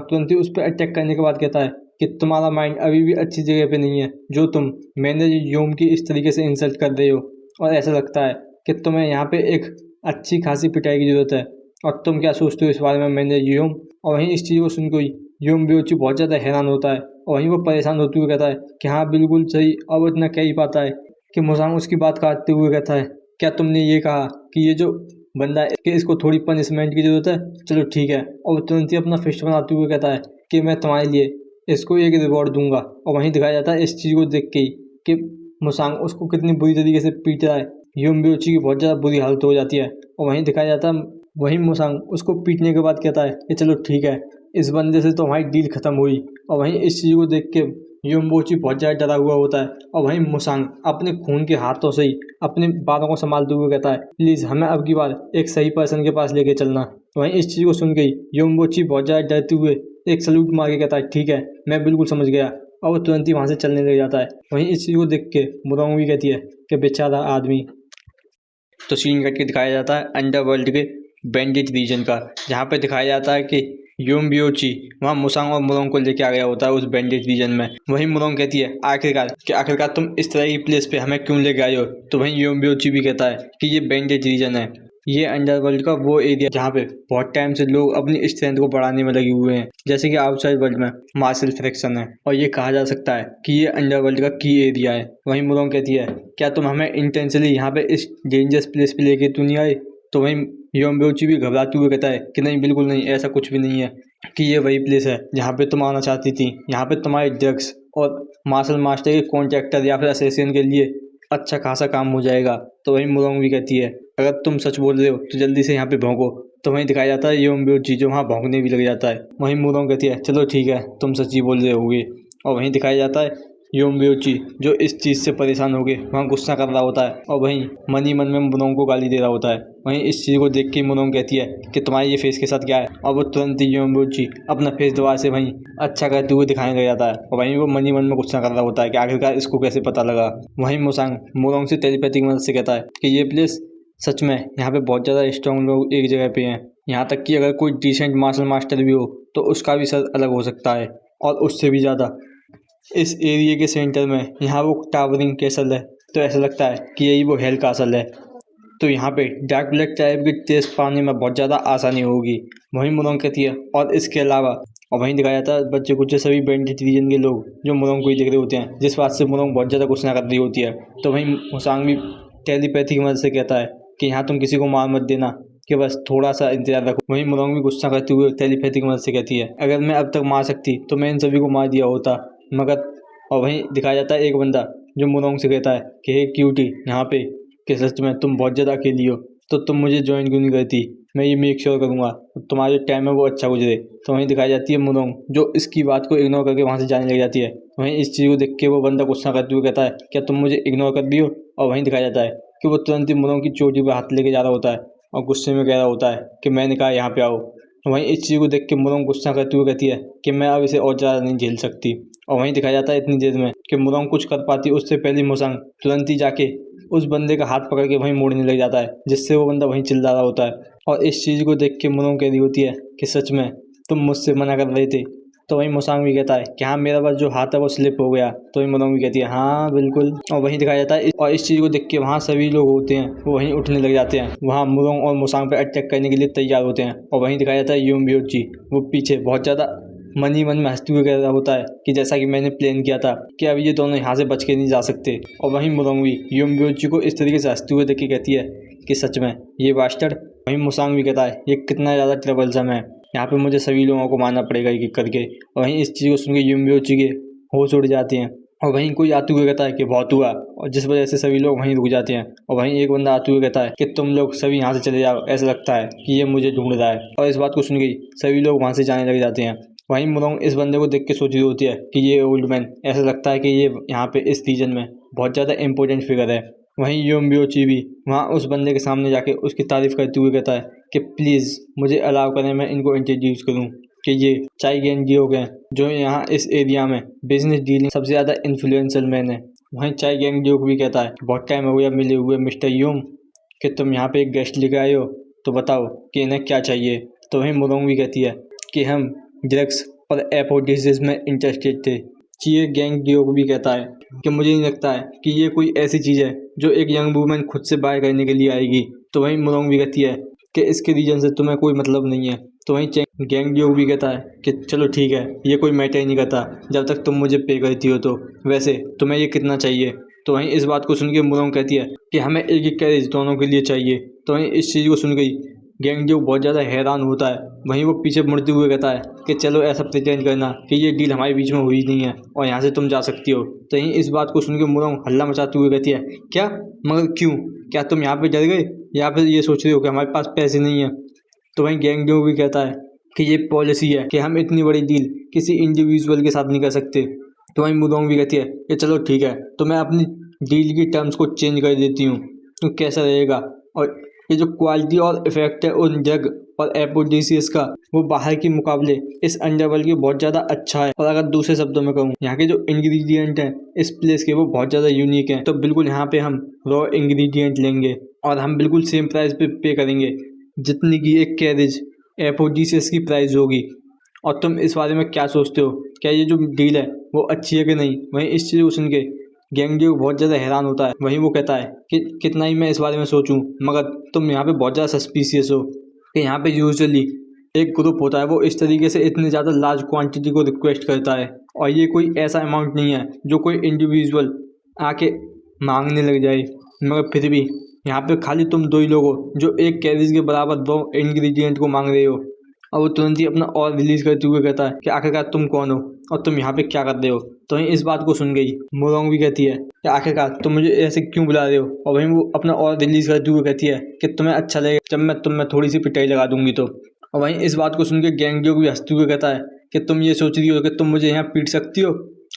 Speaker 1: तुरंत ही उस पर अटैक करने के बाद कहता है कि तुम्हारा माइंड अभी भी अच्छी जगह पे नहीं है जो तुम मैंने योम की इस तरीके से इंसल्ट कर रहे हो, और ऐसा लगता है कि तुम्हें यहाँ पे एक अच्छी खासी पिटाई की ज़रूरत है, और तुम क्या सोचते हो इस बारे में मैंने योम। और वहीं इस चीज़ को सुन के यूम ब्योची बहुत ज़्यादा हैरान होता है और वहीं वो परेशान होते हुए कहता है कि हाँ बिल्कुल सही, अब इतना कह ही पाता है कि मुसांग उसकी बात काटते हुए कहता है, क्या तुमने ये कहा कि ये जो बंदा है कि इसको थोड़ी पनिशमेंट की जरूरत है? चलो ठीक है। और वो तुरंत ही अपना फिस्ट बनाते हुए कहता है कि मैं तुम्हारे लिए इसको एक रिवॉर्ड दूंगा। और वहीं दिखाया जाता है इस चीज़ को देख के ही कि मुसांग उसको कितनी बुरी तरीके से पीट रहा है। यूम ब्योची की बहुत ज़्यादा बुरी हालत हो जाती है और वहीं दिखाया जाता है वहीं मुसांग उसको पीटने के बाद कहता है कि चलो ठीक है, इस बंदे से तो हमारी डील खत्म हुई। और वहीं इस चीज़ को देख के यूम ब्योची बहुत ज़्यादा डरा हुआ होता है और वहीं मुसांग अपने खून के हाथों से ही अपने बालों को संभालते हुए कहता है, प्लीज़ हमें अब की बार एक सही पर्सन के पास लेके चलना। वहीं इस चीज़ को सुन के यूम ब्योची बहुत ज़्यादा डरते हुए एक सल्यूट मार के कहता है, ठीक है मैं बिल्कुल समझ गया। और वो तुरंत ही वहाँ से चलने लग जाता है। वहीं इस चीज़ को देख के मुरोंग भी कहती है कि बेचारा आदमी। तो सीन कट के दिखाया जाता है अंडरवर्ल्ड के बैंडेज रीजन का, जहाँ पे दिखाया जाता है कि यूम ब्योची वहाँ मुसांग और मुरोंग को लेके आ गया होता है उस बैंडेज रीजन में। वहीं मुरोंग कहती है आखिरकार तुम इस तरह की प्लेस पे हमें क्यों लेके आए हो? तो वहीं यूम ब्योची भी कहता है कि ये बैंडेज रीजन है, ये अंडरवर्ल्ड का वो एरिया जहाँ पे बहुत टाइम से लोग अपनी स्ट्रेंथ को बढ़ाने में लगे हुए हैं, जैसे कि आउटसाइड वर्ल्ड में मार्शल फ्रैक्शन है। और ये कहा जा सकता है कि ये अंडरवर्ल्ड का की एरिया है। वहीं मुरोंग कहती है, क्या तुम हमें इंटेंशनली यहाँ पे इस डेंजरस प्लेस पे लेके तो नहीं आए? तो वहीं यूम ब्योची भी घबराते हुए कहता है कि नहीं बिल्कुल नहीं, ऐसा कुछ भी नहीं है, कि ये वही प्लेस है जहाँ पे तुम आना चाहती थी। यहाँ पे तुम्हारे ड्रग्स और मार्शल मास्टर के कॉन्ट्रैक्टर या फिर असेसिन के लिए अच्छा खासा काम हो जाएगा। तो वहीं मुरोंग भी कहती है, अगर तुम सच बोल रहे हो तो जल्दी से यहाँ पे भौंको। तो वहीं दिखाया जाता है यूम ब्योची जो वहाँ भौंकने भी लग जाता है। वहीं मुरोंग कहती है, चलो ठीक है तुम सच ही बोल रहे होगे। और वहीं दिखाया जाता है यूम ब्योची जो इस चीज़ से परेशान हो गए वहाँ गुस्सा कर रहा होता है और वहीं मन ही मन में मुरोंग को गाली दे रहा होता है। वहीं इस चीज़ को देख के मुरोंग कहती है कि तुम्हारे ये फेस के साथ क्या है? और वो तुरंत ही यूम ब्योची अपना फेस दोबारा से वहीं अच्छा करते हुए दिखाने लग जाता है और वहीं वो मन ही मन में गुस्सा कर रहा होता है कि आखिरकार इसको कैसे पता लगा। वहीं मुसांग मुरोंग से टेलीपैथिक मदद से कहता है कि ये प्लेस सच में यहाँ पे बहुत ज़्यादा स्ट्रॉन्ग लोग एक जगह पे हैं, यहाँ तक कि अगर कोई डिसेंट मार्शल मास्टर भी हो तो उसका भी सर अलग हो सकता है। और उससे भी ज़्यादा इस एरिया के सेंटर में यहाँ वो टावरिंग कैसल है, तो ऐसा लगता है कि यही वो हेल कासल है। तो यहाँ पे डार्क ब्लैक टाइप की टेस्ट पाने में बहुत ज़्यादा आसानी होगी। वहीं मुरोंग कहती है, और इसके अलावा और वहीं दिखाया जाता है बच्चे कुछ सभी बैंडेज रीजन के लोग जो मुरोंग को ही देख रहे होते हैं, जिस बात से मुरोंग बहुत ज़्यादा गुस्सा कर रही होती है। तो वहीं मुसांग भी टेलीपैथी की मदद से कहता है कि यहाँ तुम किसी को मार मत देना, कि बस थोड़ा सा इंतजार रखो। वहीं मुरोंग भी गुस्सा करते हुए टेलीपैथी की मदद से कहती है, अगर मैं अब तक मार सकती तो मैं इन सभी को मार दिया होता, मगर। और वहीं दिखाया जाता है एक बंदा जो मुरोंग से कहता है कि हे क्यूटी यहाँ पे, कि सच में तुम बहुत ज़्यादा अकेली हो तो तुम मुझे ज्वाइन क्यों नहीं करती? मैं ये मेक श्योर करूँगा तुम्हारा जो टाइम है वो अच्छा गुजरे। तो वहीं दिखाई जाती है मुरोंग जो इसकी बात को इग्नोर करके वहाँ से जाने लग जाती है। वहीं इस चीज़ को देख के वो बंदा गुस्सा करते हुए कहता है, क्या तुम मुझे इग्नोर कर दियो? और वहीं दिखाया जाता है कि वो तुरंत ही मुरोंग की चोटी पर हाथ लेके जा रहा होता है और गुस्से में कह रहा होता है कि मैंने कहा यहाँ पे आओ। वहीं इस चीज़ को देख के मुरोंग गुस्सा करते हुए कहती है कि मैं अब इसे और ज़्यादा नहीं झेल सकती। और वहीं दिखाया जाता है इतनी देर में कि मुरोंग कुछ कर पाती उससे पहले मुसांग तुरंत ही जाके उस बंदे का हाथ पकड़ के वहीं मोड़ने लग जाता है, जिससे वो बंदा वहीं चिल्ला रहा होता है। और इस चीज़ को देख के मुरोंग कह रही होती है कि सच में तुम मुझसे मना कर रहे थे? तो वहीं मुसांग भी कहता है कि हाँ मेरा बस जो हाथ है वो स्लिप हो गया। तो वहीं मुरोंग भी कहती है हाँ बिल्कुल। और वहीं दिखाया जाता है और इस चीज़ को देख के वहाँ सभी लोग होते हैं वो वहीं उठने लग जाते हैं, वहाँ मुरोंग और मुसांग पे अटैक करने के लिए तैयार होते हैं। और वहीं दिखाया जाता है यूम ब्योची वो पीछे बहुत ज़्यादा मन ही मन में हंसते हुए कह रहा होता है कि जैसा कि मैंने प्लान किया था कि अब ये दोनों यहाँ से बच के नहीं जा सकते। और वहीं मुरोंग भी यूम ब्योची को इस तरीके से हंसते हुए देख के कहती है कि सच में ये बास्टर्ड। वहीं मुसांग भी कहता है ये कितना ज़्यादा ट्रबलसम है, यहाँ पे मुझे सभी लोगों को मारना पड़ेगा एक एक करके। और वहीं इस चीज़ को सुन के यूम ब्योची के होश उड़ जाते हैं। और वहीं कोई आते हुए कहता है कि बहुत हुआ, और जिस वजह से सभी लोग वहीं रुक जाते हैं। और वहीं एक बंदा आते हुए कहता है कि तुम लोग सभी यहाँ से चले जाओ, ऐसा लगता है कि ये मुझे ढूंढ रहा है। और इस बात को सुन के सभी लोग वहाँ से जाने लग जाते हैं। वहीं मुरोंग इस बंदे को देख के सोच रही होती है कि ये ओल्ड मैन, ऐसा लगता है कि ये यहाँ पे इस रीजन में बहुत ज़्यादा इंपॉर्टेंट फिगर है। वहीं यूम ब्योची भी वहाँ उस बंदे के सामने जाके उसकी तारीफ़ करते हुए कहता है कि प्लीज़ मुझे अलाउ करें मैं इनको इंट्रोड्यूस करूँ, कि ये चाई गैंगजियोक हैं जो यहाँ इस एरिया में बिजनेस डीलिंग सबसे ज़्यादा इन्फ्लुएंशियल मैन है। वहीं चाई गैंगजियोक भी कहता है बहुत टाइम हो गया मिले हुए मिस्टर यूम, कि तुम यहाँ पे एक गेस्ट लेके आए हो, तो बताओ कि इन्हें क्या चाहिए। तो वहीं मुरोंग भी कहती है कि हम ड्रग्स और एपोडिसिस में इंटरेस्टेड थे। चिए गैंगजियोक भी कहता है कि मुझे नहीं लगता है कि ये कोई ऐसी चीज़ है जो एक यंग वूमेन खुद से बाय करने के लिए आएगी। तो वहीं मुरोंग भी कहती है कि इसके रीजन से तुम्हें कोई मतलब नहीं है, तो वहीं गैंग ड्यूक भी कहता है कि चलो ठीक है, ये कोई मैटर ही नहीं करता जब तक तुम मुझे पे करती हो। तो वैसे तुम्हें ये कितना चाहिए? तो वहीं इस बात को सुन के मुरोंग कहती है कि हमें एक एक कैरेज दोनों के लिए चाहिए। तो वहीं इस चीज़ को सुन गई गैंग ड्यूक बहुत ज़्यादा हैरान होता है। वहीं वो पीछे मुड़ते हुए कहता है कि चलो ऐसा प्रिटेंड करना कि ये डील हमारे बीच में हुई नहीं है और यहाँ से तुम जा सकती हो। तो वहीं इस बात को सुन के मुरोंग हल्ला मचाते हुए कहती है क्या, मगर क्यों? क्या तुम यहाँ पे डर गए या फिर ये सोच रहे हो कि हमारे पास पैसे नहीं है? तो वहीं गैंग ड्यूक भी कहता है कि ये पॉलिसी है कि हम इतनी बड़ी डील किसी इंडिविजुअल के साथ नहीं कर सकते। तो वहीं मुरोंग भी कहती है कि चलो ठीक है, तो मैं अपनी डील की टर्म्स को चेंज कर देती हूँ, तो कैसा रहेगा? और ये जो क्वालिटी और इफेक्ट है उन ड्रग और एफरोडिसियस का, वो बाहर के मुकाबले इस अंडरवर्ल्ड के बहुत ज़्यादा अच्छा है। और अगर दूसरे शब्दों में कहूँ, यहाँ के जो इंग्रेडिएंट हैं इस प्लेस के वो बहुत ज़्यादा यूनिक हैं। तो बिल्कुल यहाँ पे हम रॉ इंग्रेडिएंट लेंगे और हम बिल्कुल सेम प्राइस पे करेंगे जितनी की एक कैरेज एफरोडिसियस की प्राइस होगी। और तुम इस बारे में क्या सोचते हो? क्या ये जो डील है वो अच्छी है कि नहीं? वहीं इस चीज़ को सुन के गैंग ड्यूक बहुत ज़्यादा हैरान होता है। वहीं वो कहता है कि कितना ही मैं इस बारे में सोचूं, मगर तुम यहाँ पे बहुत ज़्यादा सस्पिशियस हो कि यहाँ पे यूजुअली एक ग्रुप होता है वो इस तरीके से इतनी ज़्यादा लार्ज क्वांटिटी को रिक्वेस्ट करता है, और ये कोई ऐसा अमाउंट नहीं है जो कोई इंडिविजुअल आके मांगने लग जाए। मगर फिर भी यहाँ पे खाली तुम दो ही लोग हो जो एक कैरेज के बराबर दो इंग्रेडिएंट को मांग रहे हो। और वो तुरंत ही अपना और रिलीज करते हुए कहता है कि आखिरकार तुम कौन हो और तुम यहाँ पे क्या कर रहे हो? तो वहीं इस बात को सुन गई मुरोंग भी कहती है कि आखिरकार तुम मुझे ऐसे क्यों बुला रहे हो? और वहीं वो अपना और रिलीज करते हुए कहती है कि तुम्हें अच्छा लगेगा जब मैं तुम में थोड़ी सी पिटाई लगा दूंगी। तो और वहीं इस बात को सुन के गैंग ड्यूक भी हंसते हुए कहता है कि तुम ये सोच रही हो कि तुम मुझे यहाँ पीट सकती हो?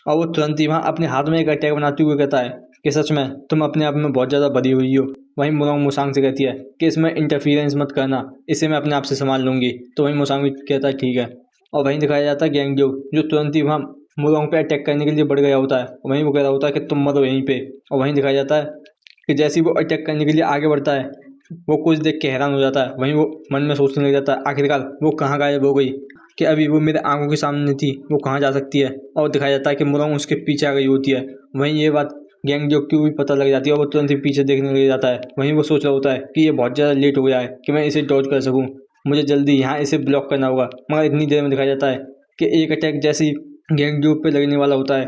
Speaker 1: और वो तुरंत ही वहाँ अपने हाथ में एक अटैक बनाते हुए कहता है कि सच में तुम अपने आप में बहुत ज़्यादा बड़ी हुई हो। वहीं मुरोंग मुसांग से कहती है कि इसमें इंटरफियरेंस मत करना, इसे मैं अपने आप से संभाल लूंगी। तो वहीं मुसांग भी कहता है ठीक है। और वहीं दिखाया जाता है गैंग ड्यूक जो तुरंत ही वहाँ मुरोंग पे अटैक करने के लिए बढ़ गया होता है। वहीं वो कह रहा होता है कि तुम मरो यहीं पे। और वहीं दिखाया जाता है कि जैसे ही वो अटैक करने के लिए आगे बढ़ता है वो कुछ देख के हैरान हो जाता है। वहीं वो मन में सोचने लग जाता है आखिरकार वो कहाँ गायब हो गई, कि अभी वो मेरे आंखों के सामने थी, वो कहाँ जा सकती है? और दिखाया जाता है कि मुरोंग उसके पीछे आ गई होती है। वहीं ये बात गैंग ड्यूक को भी पता लग जाती है और वो तुरंत ही पीछे देखने लग जाता है। वहीं वो सोच रहा होता है कि ये बहुत ज़्यादा लेट हो गया है कि मैं इसे डॉज कर सकूं, मुझे जल्दी यहाँ इसे ब्लॉक करना होगा। मगर इतनी देर में दिखाया जाता है कि एक अटैक जैसे ही गैंग ड्यूक पे लगने वाला होता है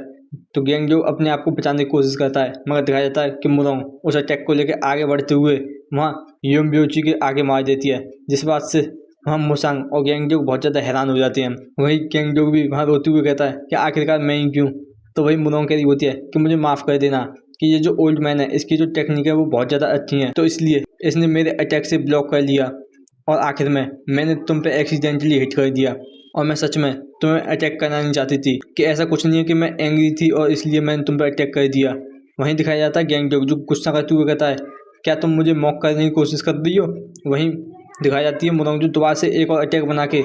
Speaker 1: तो गैंग ड्यूक अपने आप को बचाने की कोशिश करता है। मगर दिखाया जाता है कि मुरोंग उस अटैक को लेकर आगे बढ़ते हुए वहाँ योम्योची के आगे मार देती है, जिस बात से वहाँ मुसांग और गैंग ड्यूक बहुत ज़्यादा हैरान हो जाते हैं। वहीं गैंग ड्यूक भी वहाँ रोते हुए कहता है कि आखिरकार मैं ही क्यों? तो वही मुरोंग कह रही होती है कि मुझे माफ़ कर देना कि ये जो ओल्ड मैन है इसकी जो टेक्निक है वो बहुत ज़्यादा अच्छी है, तो इसलिए इसने मेरे अटैक से ब्लॉक कर लिया और आखिर में मैंने तुम पे एक्सीडेंटली हिट कर दिया। और मैं सच में तुम्हें अटैक करना नहीं चाहती थी, कि ऐसा कुछ नहीं है कि मैं एंग्री थी और इसलिए मैंने तुम पे अटैक कर दिया। वहीं दिखाया जाता है गैंग ड्यूक जो गुस्सा करते हुए कहता है क्या तुम मुझे मॉक करने की कोशिश कर रही हो? वहीं दिखाई जाती है मुरोंग जो दोबारा से एक और अटैक बना के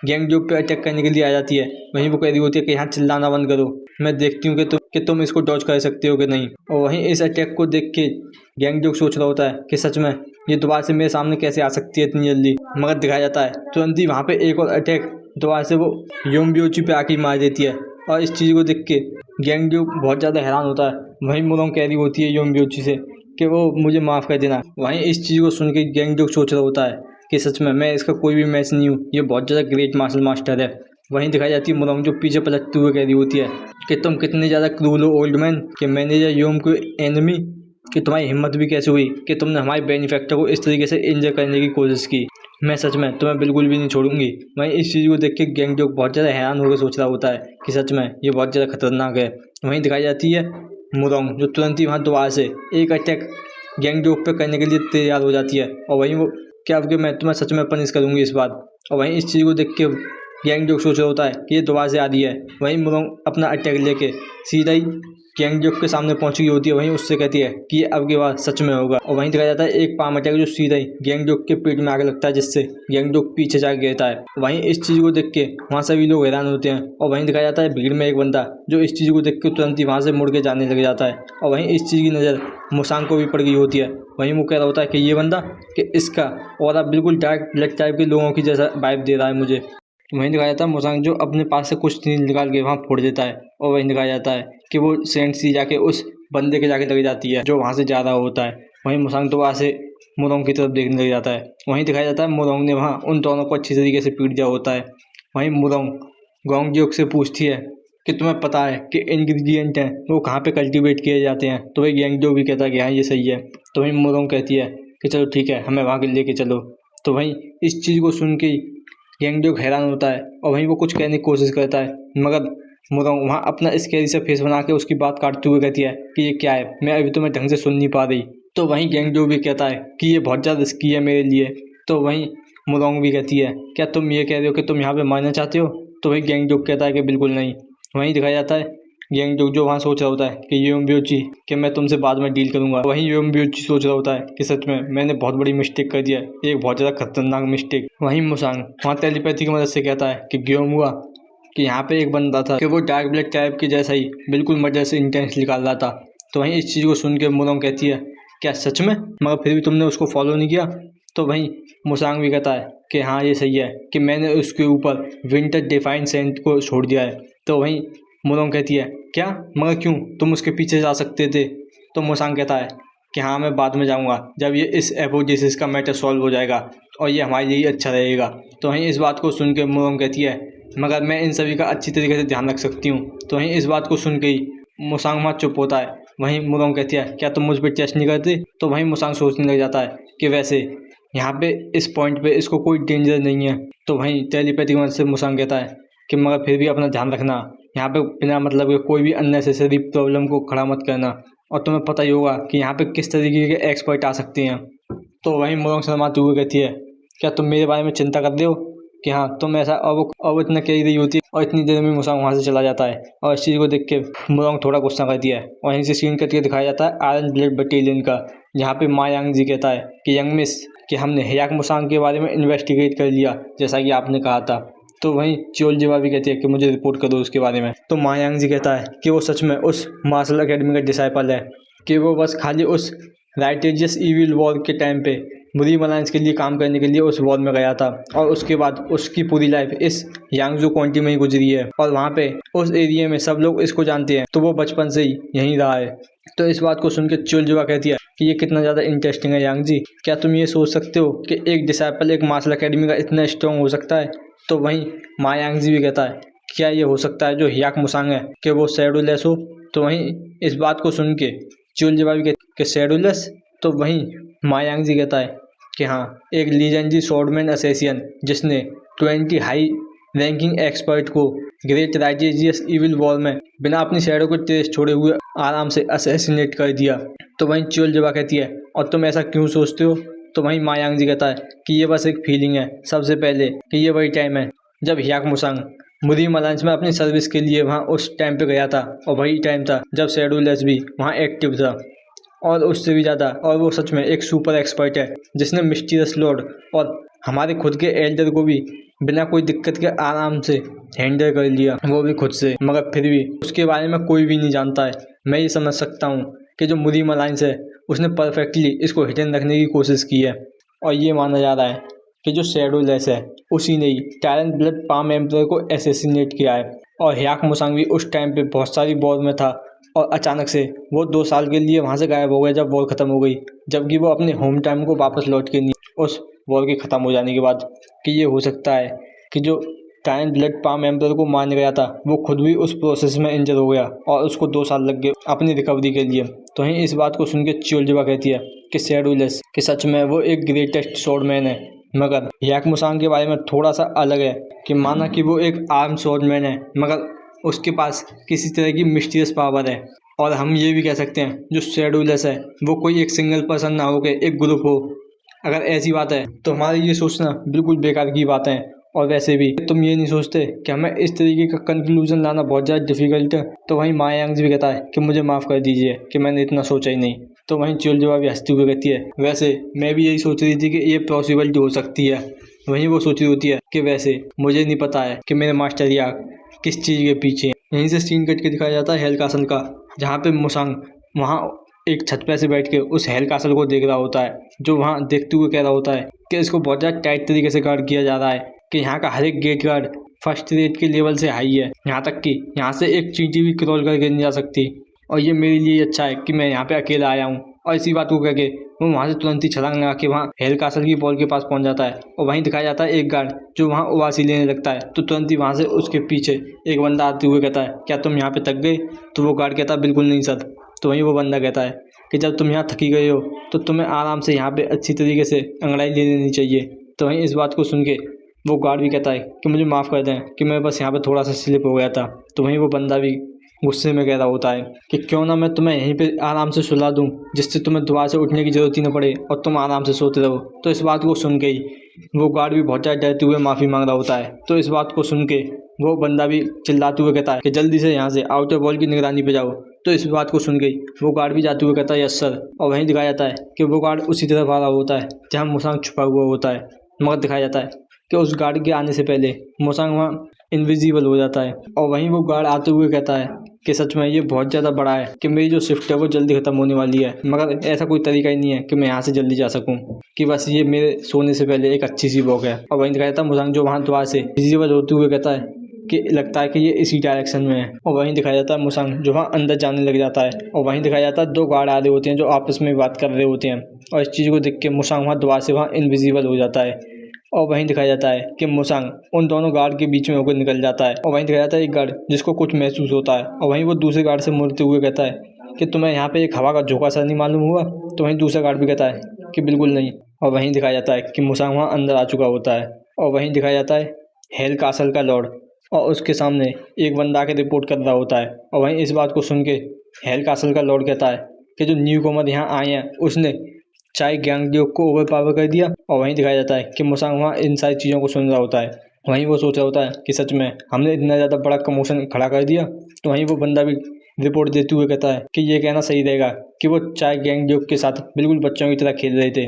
Speaker 1: गैंग ड्यूक पे अटैक करने के लिए आ जाती है। वहीं वो कह रही होती है कि यहाँ चिल्लाना बंद करो, मैं देखती हूँ कि तुम इसको डॉज कर सकते हो कि नहीं। और वहीं इस अटैक को देख के गैंग ड्यूक सोच रहा होता है कि सच में ये दोबारा से मेरे सामने कैसे आ सकती है इतनी जल्दी। मगर दिखाया जाता है तुरंत ही वहाँ पे एक और अटैक दोबारा से वो योम्योची पे आके मार देती है। और इस चीज़ को देख के गैंग ड्यूक बहुत ज़्यादा हैरान होता है। वहीं मुरोंग कह रही होती है योम्योची से कि वो मुझे माफ़ कर देना। वहीं इस चीज़ को सुन के गैंग ड्यूक सोच रहा होता है कि सच में मैं इसका कोई भी मैच नहीं हूँ, ये बहुत ज़्यादा ग्रेट मार्शल मास्टर है। वहीं दिखाई जाती है मुरोंग जो पीछे पलटते हुए कह रही होती है कि तुम कितने ज़्यादा क्रूल हो ओल्ड मैन, कि मैनेजर योम को एनिमी, कि तुम्हारी हिम्मत भी कैसे हुई कि तुमने हमारे बेनिफैक्टर को इस तरीके से इंजर करने की कोशिश की। मैं सच में तुम्हें बिल्कुल भी नहीं छोड़ूंगी। वहीं इस चीज़ को देख के गैंग ड्यूक बहुत ज़्यादा हैरान होकर सोच रहा होता है कि सच में ये बहुत ज़्यादा खतरनाक है। वहीं दिखाई जाती है मुरोंग जो तुरंत ही वहाँ दोबारा से एक अटैक गैंग ड्यूक पे करने के लिए तैयार हो जाती है। और वहीं वो क्या कि मैं तुम्हें सच में पनिश करूँगी इस बार। और वहीं इस चीज़ को देख के गैंग ड्यूक सोच रहा होता है कि ये दोबारा से आ रही है। वहीं मुरोंग अपना अटैक लेके सीधा ही गैंग ड्यूक के सामने पहुंच गई होती है। वहीं उससे कहती है कि ये अब की बार सच में होगा। और वहीं दिखाया जाता है एक पाम अटैक जो सीधा ही गैंग ड्यूक के पेट में आगे लगता है, जिससे गैंग ड्यूक पीछे जाके गिरता है। वहीं इस चीज़ को देख के वहाँ सभी लोग हैरान होते हैं। और वहीं दिखाया जाता है भीड़ में एक बंदा जो इस चीज़ को देख के तुरंत ही वहाँ से मुड़ के जाने लग जाता है। और वहीं इस चीज़ की नज़र मुसांग को भी पड़ गई होती है। वहीं वो कह रहा होता है कि ये बंदा, कि इसका और अब बिल्कुल डार्क ब्लड टाइप के लोगों की जैसा वाइब दे रहा है मुझे। वहीं दिखाया जाता है मुसांग जो अपने पास से कुछ चीज़ निकाल के वहाँ फोड़ देता है। और वहीं दिखाया जाता है कि वो सेंट सी जाके उस बंदे के जाके लग जाती है जो वहाँ से जा रहा होता है। वहीं मुसांग दोबारा से मोरोंग की तरफ देखने लग जाता है। वहीं दिखाया जाता है मोरोंग ने वहाँ उन दोनों को अच्छी तरीके से पीट दिया होता है। वहीं मोरोंग गोंगजियोक से पूछती है कि तुम्हें पता है कि इंग्रेडिएंट हैं वो कहाँ पे कल्टीवेट किए जाते हैं। तो वही गैंगजोक भी कहता है कि हाँ ये सही है। तो वहीं मोरोंग कहती है कि चलो ठीक है, हमें वहाँ के लेके चलो। तो वहीं इस चीज़ को सुन के गैंगजोक हैरान होता है और वहीं वो कुछ कहने की कोशिश करता है, मगर मोरोंग वहाँ अपना स्कैरी सा फेस बना के उसकी बात काटते हुए कहती है कि ये क्या है, मैं अभी तुम्हें ढंग से सुन नहीं पा रही। तो वहीं गैंगजोक भी कहता है कि ये बहुत ज़्यादा रिस्की है मेरे लिए। तो वहीं मोरोंग भी कहती है क्या तुम ये कह रहे हो कि तुम यहाँ पे मरना चाहते हो। तो वहीं गैंगजोक कहता है कि बिल्कुल नहीं। वहीं दिखाया जाता है गैंगजोक जो वहाँ सोच रहा होता है कि योमब्योची कि मैं तुमसे बाद में डील करूंगा। वहीं योमब्योची सोच रहा होता है कि सच में मैंने बहुत बड़ी मिस्टेक कर दिया, एक बहुत ज़्यादा खतरनाक मिस्टेक। वहीं मुसांग वहाँ टेलीपैथी की मदद से कहता है कि ग्योमुआ कि यहाँ पे एक बंदा था कि वो डार्क ब्लड टाइप के जैसा ही बिल्कुल मर्डर से इंटेंस निकाल रहा था। तो वहीं इस चीज़ को सुन के मोरोंग कहती है क्या सच में, मगर फिर भी तुमने उसको फॉलो नहीं किया। तो वहीं मुसांग भी कहता है कि हाँ ये सही है कि मैंने उसके ऊपर विंटर डिफाइन सेंट को छोड़ दिया है। तो वहीं मोरोंग कहती है क्या, मगर क्यों, तुम उसके पीछे जा सकते थे। तो मुसांग कहता है कि हाँ मैं बाद में जाऊँगा जब ये इस एपोजेसिस का मैटर सॉल्व हो जाएगा और ये हमारे लिए अच्छा रहेगा। तो वहीं इस बात को सुन के मोरोंग कहती है मगर मैं इन सभी का अच्छी तरीके से ध्यान रख सकती हूँ। तो वहीं इस बात को सुन के ही मुसांग वहाँ चुप होता है। वहीं मोरोंग कहती है क्या तुम मुझ पर टेस्ट नहीं करते। तो वहीं मुसांग सोचने लग जाता है कि वैसे यहाँ पे इस पॉइंट पे इसको कोई डेंजर नहीं है। तो वहीं टेलीपैथी की मदद से मुसांग कहता है कि मगर फिर भी अपना ध्यान रखना, यहाँ पे बिना मतलब के कोई भी अननेसेसरी प्रॉब्लम को खड़ा मत करना, और तुम्हें पता ही होगा कि यहाँ पे किस तरीके के एक्सपर्ट आ सकते हैं। तो वहीं मोरोंग शर्माते हुए कहती है क्या तुम मेरे बारे में चिंता कर रहे हो कि हाँ तुम ऐसा, और वो इतना कह रही होती है और इतनी देर में मुसांग वहाँ से चला जाता है। और इस चीज़ को देख के मोरोंग थोड़ा गुस्सा कर दिया है। और वहीं से सीन करके दिखाया जाता है आयरन ब्लड बटालियन का, जहाँ पे मा यांगजी कहता है कि यंग मिस कि हमने हयाक मुसांग के बारे में इन्वेस्टिगेट कर लिया जैसा कि आपने कहा था। तो वहीं चियोलजिवा भी कहती है कि मुझे रिपोर्ट कर दो उसके बारे में। तो मा यांगजी कहता है कि वो सच में उस मार्शल अकेडमी का डिसाइपल है, कि वो बस खाली उस राइटेजियस इविल वॉर के टाइम पे मुरीम अलायंस के लिए काम करने के लिए उस वॉर में गया था, और उसके बाद उसकी पूरी लाइफ इस यांगजू काउंटी में ही गुजरी है और वहाँ पे उस एरिया में सब लोग इसको जानते हैं, तो वो बचपन से ही यहीं रहा है। तो इस बात को सुन के चियोलजिवा कहती है कि ये कितना ज़्यादा इंटरेस्टिंग है यांगजी, क्या तुम ये सोच सकते हो कि एक डिसाइपल एक मार्शल अकेडमी का इतना स्ट्रॉन्ग हो सकता है। तो वहीं मा यांगजी भी कहता है क्या ये हो सकता है जो हयाक मुसांग है कि वो शैडोलेस हो। तो वहीं इस बात को सुन के चियोलजिवा भी कहती है कि शैडोलेस। तो वहीं मा यांगजी कहता है कि हाँ एक लीजेंडरी स्वॉर्डमैन एसोसिएशन जिसने 20 हाई रैंकिंग एक्सपर्ट को ग्रेट राइटेजियस इविल वॉर में बिना अपनी शैडो को ट्रेस छोड़े हुए आराम से असैसिनेट कर दिया। तो वहीं चियोलजिवा कहती है और तुम ऐसा क्यों सोचते हो। तो वहीं मा यांगजी कहता है कि ये बस एक फीलिंग है, सबसे पहले कि ये वही टाइम है जब हयाक मुसांग मुरीम अलायंस में अपनी सर्विस के लिए वहाँ उस टाइम पे गया था, और वही टाइम था जब शैडोलेस भी वहाँ एक्टिव था, और उससे भी ज़्यादा। और वो सच में एक सुपर एक्सपर्ट है जिसने मिस्टीरियस लॉर्ड और हमारे खुद के एल्डर को भी बिना कोई दिक्कत के आराम से हैंडल कर लिया, वो भी खुद से, मगर फिर भी उसके बारे में कोई भी नहीं जानता है। मैं ये समझ सकता हूँ कि जो मुरीम अलायंस है उसने परफेक्टली इसको हिडन रखने की कोशिश की है, और ये माना जा रहा है कि जो शैडोलेस है उसी ने ही टायरेंट ब्लड पाम एम्परर को एसेसिनेट किया है। और हयाक मुसांग भी उस टाइम पे बहुत सारी वॉर में था, और अचानक से वो 2 साल के लिए वहाँ से गायब हो गया जब वॉर ख़त्म हो गई, जबकि वो अपने होम टाइम को वापस लौट के नहीं उस वॉर के ख़त्म हो जाने के बाद। कि ये हो सकता है कि जो टायरेंट ब्लड पाम एम्परर को मारने गया था वो खुद भी उस प्रोसेस में इंजर हो गया और उसको 2 साल लग गए अपनी रिकवरी के लिए। तो वहीं इस बात को सुन के चियोलजिवा कहती है कि शैडोलेस कि सच में वो एक ग्रेटेस्ट स्वॉर्डमैन है, मगर हयाक मुसांग के बारे में थोड़ा सा अलग है कि माना कि वो एक आर्म स्वॉर्डमैन है, मगर उसके पास किसी तरह की मिस्टीरियस पावर है। और हम ये भी कह सकते हैं जो शैडोलेस है वो कोई एक सिंगल पर्सन ना हो के एक ग्रुप हो। अगर ऐसी बात है तो हमारी ये सोचना बिल्कुल बेकार की बात है। और वैसे भी तुम ये नहीं सोचते कि हमें इस तरीके का कंक्लूजन लाना बहुत ज़्यादा डिफिकल्ट है। तो वहीं मा यांगजी भी कहता है कि मुझे माफ़ कर दीजिए कि मैंने इतना सोचा ही नहीं। तो वहीं चियोलजिवा भी हंसती हुई कहती है वैसे मैं भी यही सोच रही थी कि ये पॉसिबिलिटी हो सकती है। वहीं वो सोच रही होती है कि वैसे मुझे नहीं पता है कि मेरे मास्टर या किस चीज़ के पीछे। यहीं से सीन कट के दिखाया जाता है हेल कासल का, जहाँ पे मुसांग वहाँ एक छत पे से बैठ के उस हेल कासल को देख रहा होता है, जो वहाँ देखते हुए कह रहा होता है कि इसको बहुत ज़्यादा टाइट तरीके से गार्ड किया जा रहा है, कि यहाँ का हर एक गेट गार्ड फर्स्ट रेट के लेवल से हाई है, यहाँ तक कि यहाँ से एक चींटी भी क्रॉल करके नहीं जा सकती। और ये मेरे लिए अच्छा है कि मैं यहाँ पे अकेला आया हूँ और इसी बात को कह के वो वहाँ से तुरंत ही छलांग लगा के वहाँ हेल कासल की बॉल के पास पहुँच जाता है। और वहीं दिखाया जाता है एक गार्ड जो वहाँ उबासी लेने लगता है, तो तुरंत ही वहाँ से उसके पीछे एक बंदा आते हुए कहता है, क्या तुम यहाँ पे थक गए? तो वो गार्ड कहता है, बिल्कुल नहीं सर। तो वहीं वो बंदा कहता है कि जब तुम यहाँ थकी गए हो तो तुम्हें आराम से यहाँ पे अच्छी तरीके से अंगड़ाई ले लेनी चाहिए। तो वहीं इस बात को सुन के वो गार्ड भी कहता है कि मुझे माफ़ कर दें कि मैं बस यहाँ पे थोड़ा सा स्लिप हो गया था। तो वहीं वो बंदा भी गुस्से में कह रहा होता है कि क्यों ना मैं तुम्हें यहीं पे आराम से सुला दूं, जिससे तुम्हें दोबारा से उठने की ज़रूरत ही न पड़े और तुम आराम से सोते रहो। तो इस बात को सुन के ही वो गार्ड भी बहुत ज़्यादा डरते हुए माफ़ी मांग रहा होता है। तो इस बात को सुन के वो बंदा भी चिल्लाते हुए कहता है कि जल्दी से यहाँ से आउटर बॉल की निगरानी पे जाओ। तो इस बात को सुन के वो गार्ड भी जाते हुए कहता है, यस सर। और वहीं दिखाया जाता है कि वो गार्ड उसी तरफ आ रहा होता है जहाँ मुसांग छुपा हुआ होता है, मगर दिखाया जाता है कि उस गार्ड के आने से पहले मुसांग वहाँ इनविजिबल हो जाता है। और वहीं वो गार्ड आते हुए कहता है कि सच में ये बहुत ज़्यादा बड़ा है कि मेरी जो शिफ्ट है वो जल्दी ख़त्म होने वाली है, मगर ऐसा कोई तरीका ही नहीं है कि मैं यहाँ से जल्दी जा सकूँ, कि बस ये मेरे सोने से पहले एक अच्छी सी वॉक है। और वहीं दिखाया जाता है मुसांग जो वहाँ द्वार से विजिबल होते हुए कहता है कि लगता है कि ये इसी डायरेक्शन में है। और वहीं दिखाया जाता है मुसांग जो वहाँ अंदर जाने लग जाता है। और वहीं दिखाया जाता है दो गार्ड आ रहे होते हैं जो आपस में बात कर रहे होते हैं। और इस चीज़ को देख के मुसांग वहाँ द्वार से वहाँ इनविजिबल हो जाता है। और वहीं दिखाया जाता है कि मुसांग उन दोनों गार्ड के बीच में होकर निकल जाता है। और वहीं दिखाया जाता है एक गार्ड जिसको कुछ महसूस होता है। और वहीं वो दूसरे गार्ड से मुड़ते हुए कहता है कि तुम्हें यहाँ पे एक हवा का झोंका सा नहीं मालूम हुआ? तो वहीं दूसरा गार्ड भी कहता है कि बिल्कुल नहीं। और वहीं दिखाया जाता है कि मुसांग वहाँ अंदर आ चुका होता है। और वहीं दिखाया जाता है हेल कासल का लॉर्ड, और उसके सामने एक बंदा के रिपोर्ट कर रहा होता है। और वहीं इस बात को सुन के हेल कासल का लॉर्ड कहता है कि जो न्यू कॉमर यहाँ आए हैं उसने चाय गैंगडियोक को ओवर पावर कर दिया। और वहीं दिखाया जाता है कि मुसांग वहाँ इन सारी चीज़ों को सुन रहा होता है। वहीं वो सोच रहा होता है कि सच में हमने इतना ज़्यादा बड़ा कमोशन खड़ा कर दिया। तो वहीं वो बंदा भी रिपोर्ट देते हुए कहता है कि ये कहना सही रहेगा कि वो चाय गैंगडियोक के साथ बिल्कुल बच्चों की तरह खेल रहे थे,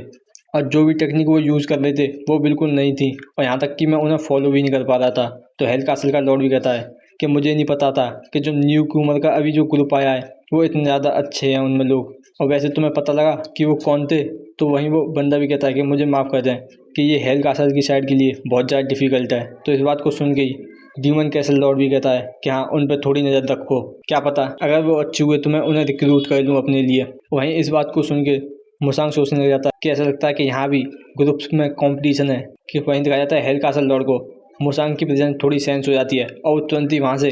Speaker 1: और जो भी टेक्निक वो यूज़ कर रहे थे वो बिल्कुल नहीं थी, और यहाँ तक कि मैं उन्हें फॉलो भी नहीं कर पा रहा था। तो हेल कासल का लॉर्ड भी कहता है कि मुझे नहीं पता था कि जो न्यू कूमर का अभी जो ग्रुप आया है वो इतने ज़्यादा अच्छे हैं उनमें लोग, और वैसे तुम्हें पता लगा कि वो कौन थे? तो वहीं वो बंदा भी कहता है कि मुझे माफ़ कर दें कि ये हेल कासल की साइड के लिए बहुत ज़्यादा डिफ़िकल्ट है। तो इस बात को सुन के ही डीमन कैसल लॉर्ड भी कहता है कि हाँ, उन पर थोड़ी नज़र रखो, क्या पता अगर वो अच्छे हुए तो मैं उन्हें रिक्रूट कर लूँ अपने लिए। वहीं इस बात को सुन के मुसांग सोचने लग जाता है कि ऐसा लगता है कि यहाँ भी ग्रुप्स में कंपटीशन है। कि वहीं दिखाया जाता है हेल कासल लॉर्ड को मुसांग की प्रेजेंस थोड़ी सेंस हो जाती है और वो तुरंत ही वहाँ से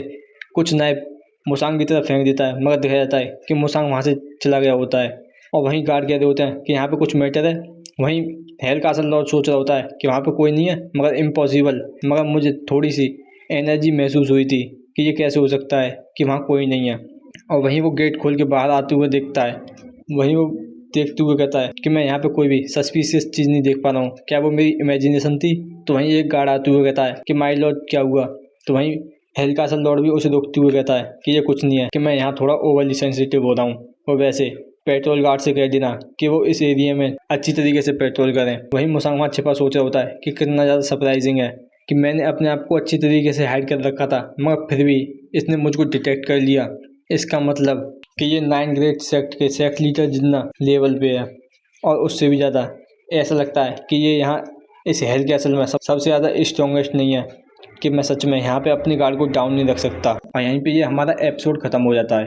Speaker 1: कुछ नाइफ मुसांग की तरफ फेंक देता है, मगर दिखाया जाता है कि मुसांग वहाँ से चला गया होता है। और वहीं गार्ड कह रहे होते हैं कि यहाँ पे कुछ मैटर है। वहीं हेल कासल लॉर्ड सोच रहा होता है कि वहाँ पे कोई नहीं है, मगर इम्पॉसिबल, मगर मुझे थोड़ी सी एनर्जी महसूस हुई थी कि ये कैसे हो सकता है कि वहाँ कोई नहीं है। और वहीं वो गेट खोल के बाहर आते हुए देखता है। वहीं वो देखते हुए कहता है कि मैं यहाँ पे कोई भी सस्पिशियस चीज़ नहीं देख पा रहा हूँ, क्या वो मेरी इमेजिनेशन थी? तो वहीं एक गार्ड आते हुए कहता है कि माय लॉर्ड क्या हुआ? तो वहीं हेल कासल लॉर्ड भी उसे रोकते हुए कहता है कि ये कुछ नहीं है, कि मैं यहाँ थोड़ा ओवरली सेंसिटिव हो रहा हूँ। और वैसे पेट्रोल गार्ड से कह देना कि वो इस एरिया में अच्छी तरीके से पेट्रोल करें। वहीं मुसांग वहाँ छिपा सोच रहा होता है कि कितना ज़्यादा सरप्राइजिंग है कि मैंने अपने आप को अच्छी तरीके से हाइड कर रखा था, मगर फिर भी इसने मुझको डिटेक्ट कर लिया। इसका मतलब कि ये 9 ग्रेड सेक्ट के सेक्ट लीडर जितना लेवल पे है, और उससे भी ज़्यादा ऐसा लगता है कि ये यहाँ इस हेल कैसल में सबसे ज़्यादा स्ट्रॉन्गेस्ट नहीं है, कि मैं सच में यहाँ पे अपनी गार्ड को डाउन नहीं रख सकता। और यहीं पे ये हमारा एपिसोड ख़त्म हो जाता है।